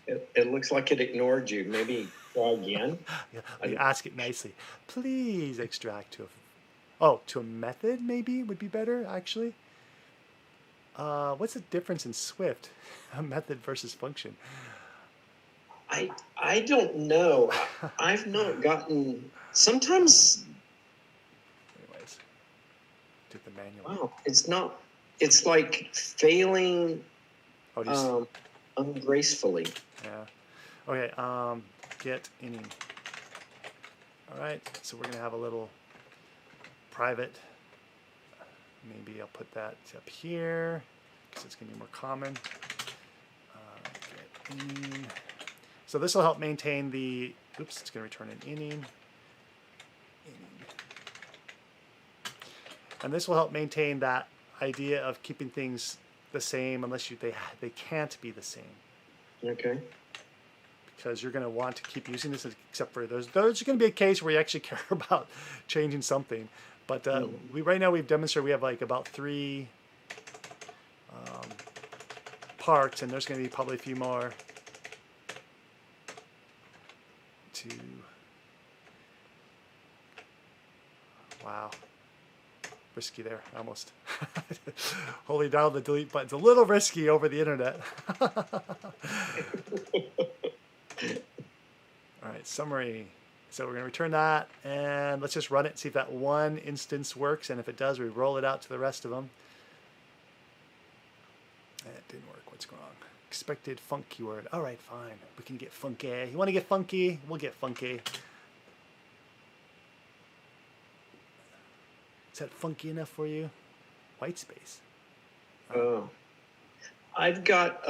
S2: It looks like it ignored you. Maybe try again.
S1: Yeah, you ask it nicely. Please extract to a method, maybe would be better, actually. What's the difference in Swift? A method versus function.
S2: I don't know. I've not gotten. Sometimes.
S1: Anyways, did the manual.
S2: Wow, it's not. It's like failing. Ungracefully.
S1: Yeah. Okay. Get inning. All right. So we're gonna have a little private. Maybe I'll put that up here because it's gonna be more common. Get inning. So this will help maintain the. Oops, it's gonna return an inning. And this will help maintain that idea of keeping things the same unless they can't be the same. Okay. Because you're going to want to keep using this, except for those are going to be a case where you actually care about changing something. But right now we've demonstrated we have like about 3 parts, and there's going to be probably a few more to. Wow. Risky there, almost. Holding down the delete button's a little risky over the internet. All right, summary. So we're going to return that, and let's just run it and see if that one instance works, and if it does, we roll it out to the rest of them. It didn't work. What's going on? Expected funk keyword. All right, fine. We can get funky. You want to get funky? We'll get funky. Is that funky enough for you? White space.
S2: Oh. I've got,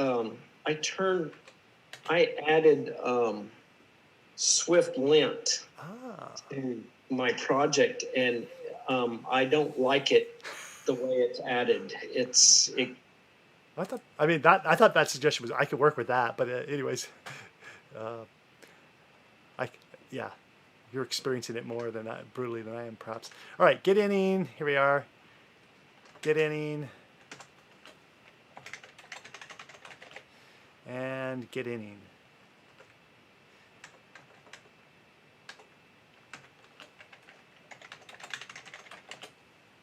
S2: I added Swift lint to my project, and I don't like it the way it's added.
S1: I thought that suggestion was, I could work with that, but anyways, yeah. You're experiencing it more brutally than I am, perhaps. All right, get inning. Here we are. Get inning. And get inning.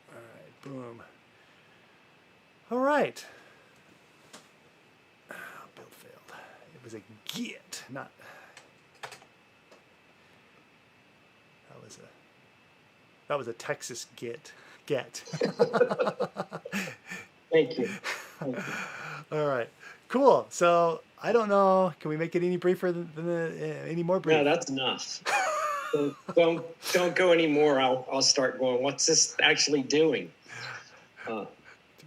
S1: All right, boom. All right. Build failed. It was a get, not. That was a Texas get.
S2: Thank you.
S1: All right, cool. So I don't know. Can we make it any briefer than any more brief?
S2: No, that's enough. don't go anymore. I'll start going. What's this actually doing?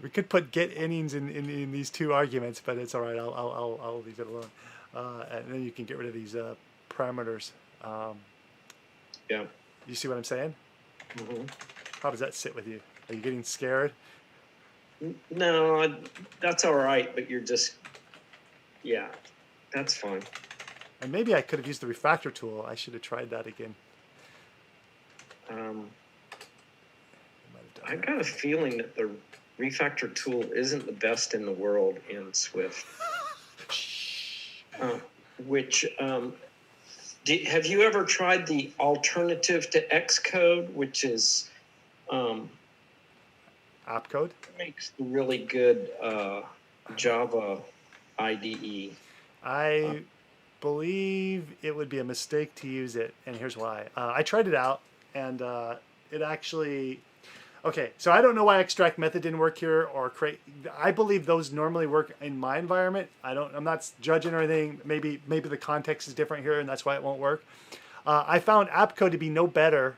S1: We could put get innings in these 2 arguments, but it's all right. I'll leave it alone, and then you can get rid of these parameters.
S2: Yeah.
S1: You see what I'm saying?
S2: Mm-hmm.
S1: How does that sit with you? Are you getting scared?
S2: No, that's all right. But you're just, yeah, that's fine.
S1: And maybe I could have used the refactor tool. I should have tried that again.
S2: I got a feeling that the refactor tool isn't the best in the world in Swift. Which have you ever tried the alternative to Xcode, which is
S1: App code?
S2: Makes a really good Java IDE.
S1: I believe it would be a mistake to use it, and here's why. I tried it out, and it actually... Okay, so I don't know why extract method didn't work here, or create. I believe those normally work in my environment. I'm not judging or anything. Maybe the context is different here, and that's why it won't work. I found app code to be no better.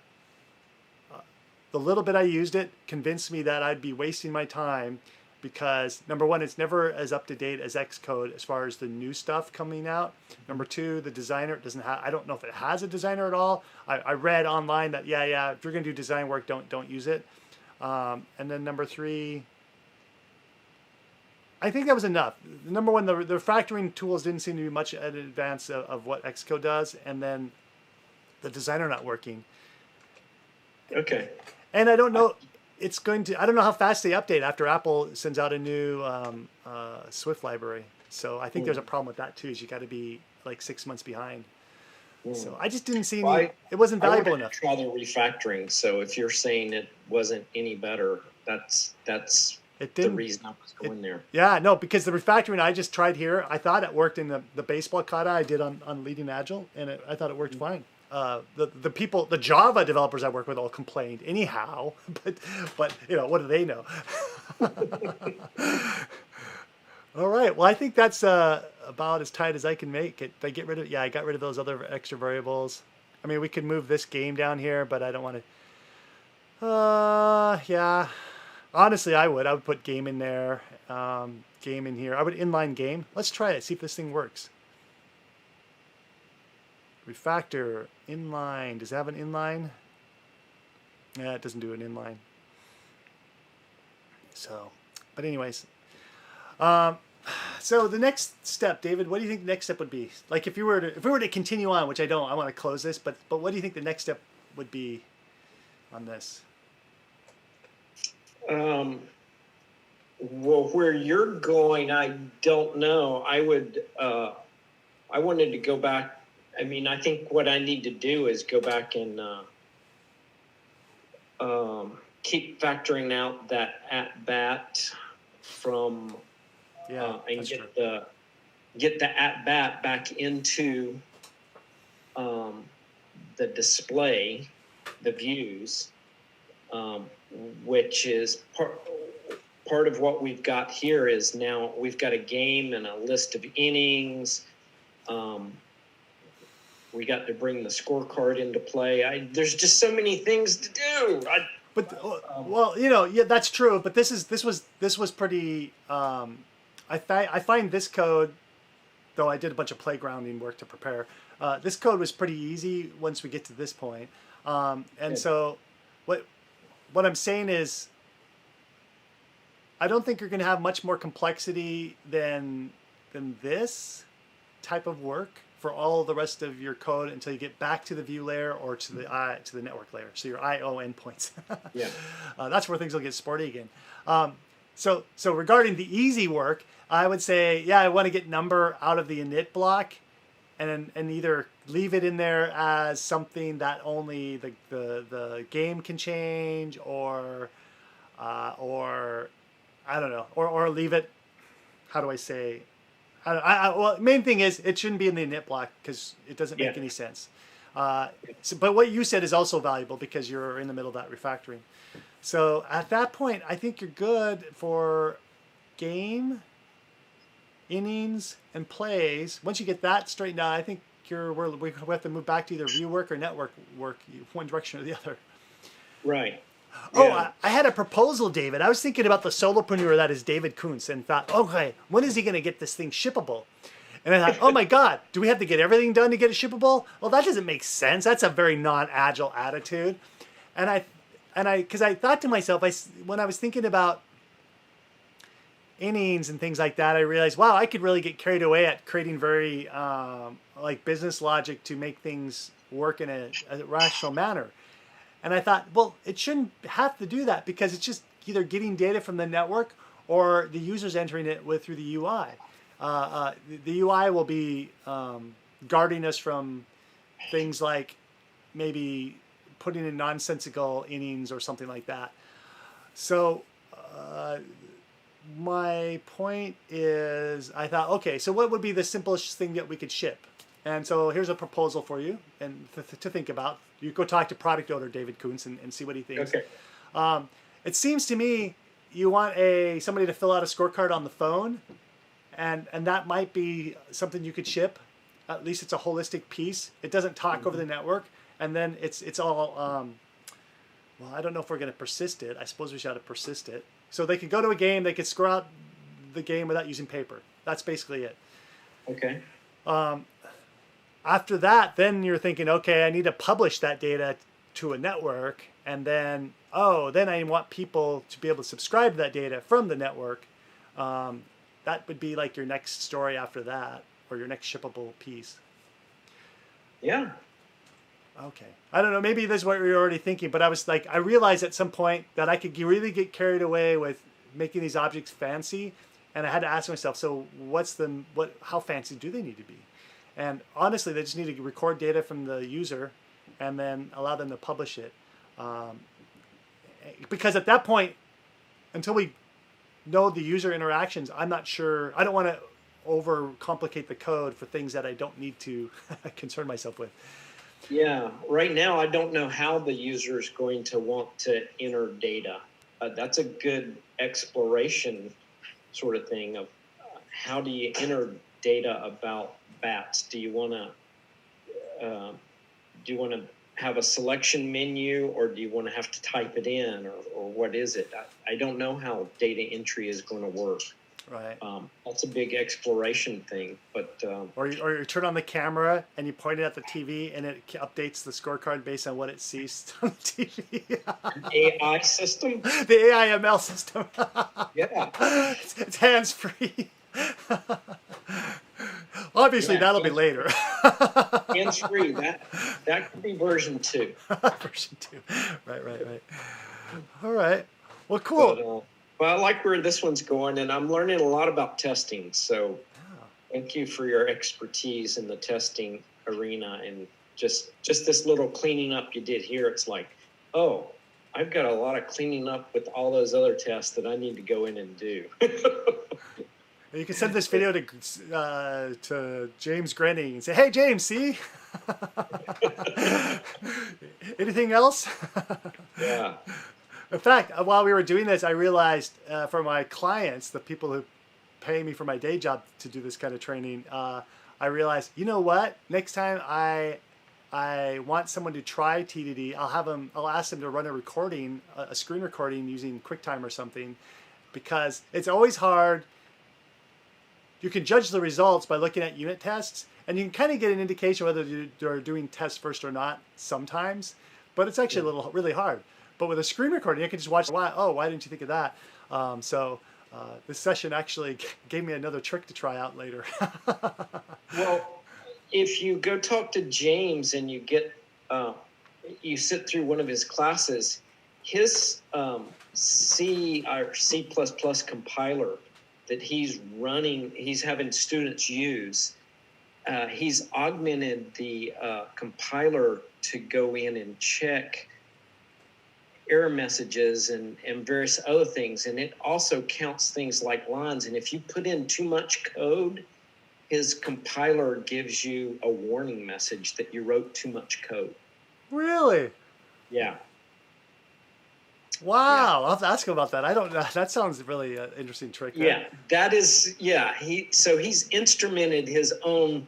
S1: The little bit I used it convinced me that I'd be wasting my time because number one, it's never as up to date as Xcode as far as the new stuff coming out. Number two, the designer doesn't have. I don't know if it has a designer at all. I read online that yeah, if you're gonna do design work, don't use it. And then number three, I think that was enough. Number one, the refactoring tools didn't seem to be much in advance of what Xcode does, and then the designer not working.
S2: Okay.
S1: And I don't know, I don't know how fast they update after Apple sends out a new Swift library. So I think there's a problem with that too, is you got to be like 6 months behind. So I just didn't see it wasn't valuable enough.
S2: I wanted to try the refactoring. So if you're saying it wasn't any better, that's the reason I was going there.
S1: Yeah, no, because the refactoring I just tried here, I thought it worked in the baseball kata I did on Leading Agile, and I thought it worked fine. The Java developers I work with all complained anyhow, but what do they know? All right. Well, I think that's about as tight as I can make it. Did I get rid of? Yeah, I got rid of those other extra variables. I mean, we could move this game down here, but I don't want to. Yeah. Honestly, I would put game in there, game in here. I would inline game. Let's try it. See if this thing works. Refactor inline. Does it have an inline? Yeah, it doesn't do an inline. So, but anyways. So the next step, David, what do you think the next step would be? Like if we were to continue on, which I don't, I want to close this, but what do you think the next step would be on this?
S2: Well, where you're going, I don't know. I wanted to go back. I mean, I think what I need to do is go back and keep factoring out that at bat from.
S1: Yeah,
S2: and get the at bat back into the display, the views, which is part of what we've got here. Is now we've got a game and a list of innings. We got to bring the scorecard into play. There's just so many things to do.
S1: Yeah, that's true. But this was pretty. I find this code, though I did a bunch of playgrounding work to prepare, this code was pretty easy once we get to this point. So what I'm saying is I don't think you're going to have much more complexity than this type of work for all the rest of your code until you get back to the view layer or to the network layer, so your I/O endpoints.
S2: Yeah,
S1: that's where things will get sporty again. So regarding the easy work, I would say, yeah, I want to get number out of the init block, and either leave it in there as something that only the game can change, or I don't know, or leave it. How do I say? Well, main thing is it shouldn't be in the init block because it doesn't make any sense. But what you said is also valuable because you're in the middle of that refactoring. So at that point, I think you're good for game, innings, and plays. Once you get that straightened out, I think we have to move back to either view work or network work, one direction or the other.
S2: Right.
S1: Oh, yeah. I had a proposal, David. I was thinking about the solopreneur that is David Kuntz and thought, okay, when is he going to get this thing shippable? And I thought, oh my God, do we have to get everything done to get it shippable? Well, that doesn't make sense. That's a very non-agile attitude. And because I thought to myself, when I was thinking about innings and things like that, I realized, wow, I could really get carried away at creating very like business logic to make things work in a rational manner. And I thought, well, it shouldn't have to do that because it's just either getting data from the network or the users entering it through the UI. The UI will be guarding us from things like maybe putting in nonsensical innings or something like that. So my point is, I thought, okay, so what would be the simplest thing that we could ship? And so here's a proposal for you and to think about. You go talk to product owner David Kuntz and see what he thinks.
S2: Okay.
S1: It seems to me you want somebody to fill out a scorecard on the phone, and that might be something you could ship. At least it's a holistic piece. It doesn't talk over the network, and then it's all. Well, I don't know if we're going to persist it. I suppose we should have to persist it. So they could go to a game. They could score out the game without using paper. That's basically it.
S2: Okay.
S1: After that, then you're thinking, okay, I need to publish that data to a network, and then then I want people to be able to subscribe to that data from the network. That would be like your next story after that, or your next shippable piece.
S2: Yeah.
S1: Okay. I don't know. Maybe this is what you're already thinking, but I was like, I realized at some point that I could really get carried away with making these objects fancy, and I had to ask myself, so how fancy do they need to be? And honestly, they just need to record data from the user and then allow them to publish it. Because at that point, until we know the user interactions, I'm not sure. I don't want to overcomplicate the code for things that I don't need to concern myself with.
S2: Yeah. Right now, I don't know how the user is going to want to enter data. That's a good exploration sort of thing of how do you enter data about bats? Do you want to have a selection menu, or do you want to have to type it in, or what is it? I don't know how data entry is going to work.
S1: Right.
S2: That's a big exploration thing, but
S1: or you turn on the camera and you point it at the TV and it updates the scorecard based on what it sees on the TV.
S2: AI system.
S1: The AIML system.
S2: Yeah.
S1: It's hands free. Obviously, that'll be later.
S2: Hands free. That could be version 2.
S1: Version 2. Right. All right. Well, cool.
S2: Well, I like where this one's going, and I'm learning a lot about testing. So, thank you for your expertise in the testing arena, and just this little cleaning up you did here. It's like, oh, I've got a lot of cleaning up with all those other tests that I need to go in and do.
S1: You can send this video to James Grenning and say, "Hey, James, see? Anything else?"
S2: Yeah.
S1: In fact, while we were doing this, I realized for my clients, the people who pay me for my day job to do this kind of training, I realized, you know what? Next time I want someone to try TDD, I'll ask them to run a recording, a screen recording using QuickTime or something, because it's always hard. You can judge the results by looking at unit tests, and you can kind of get an indication whether you're doing tests first or not sometimes, but it's actually really hard. But with a screen recording, you can just watch, why didn't you think of that? This session actually gave me another trick to try out later.
S2: Well, if you go talk to James and you you sit through one of his classes, his C or C++ compiler that he's running, he's having students use, he's augmented the compiler to go in and check error messages and various other things. And it also counts things like lines. And if you put in too much code, his compiler gives you a warning message that you wrote too much code.
S1: Really?
S2: Yeah.
S1: Wow. I'll have to ask him about that. I don't know. That sounds really interesting trick.
S2: Yeah, that is, he's instrumented his own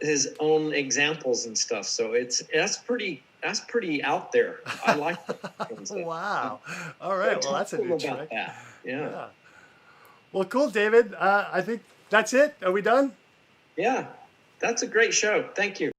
S2: examples and stuff. So that's pretty out there. I like it.
S1: Wow. All right. Well, that's a new trick.
S2: Yeah.
S1: Well, cool, David. I think that's it. Are we done?
S2: Yeah. That's a great show. Thank you.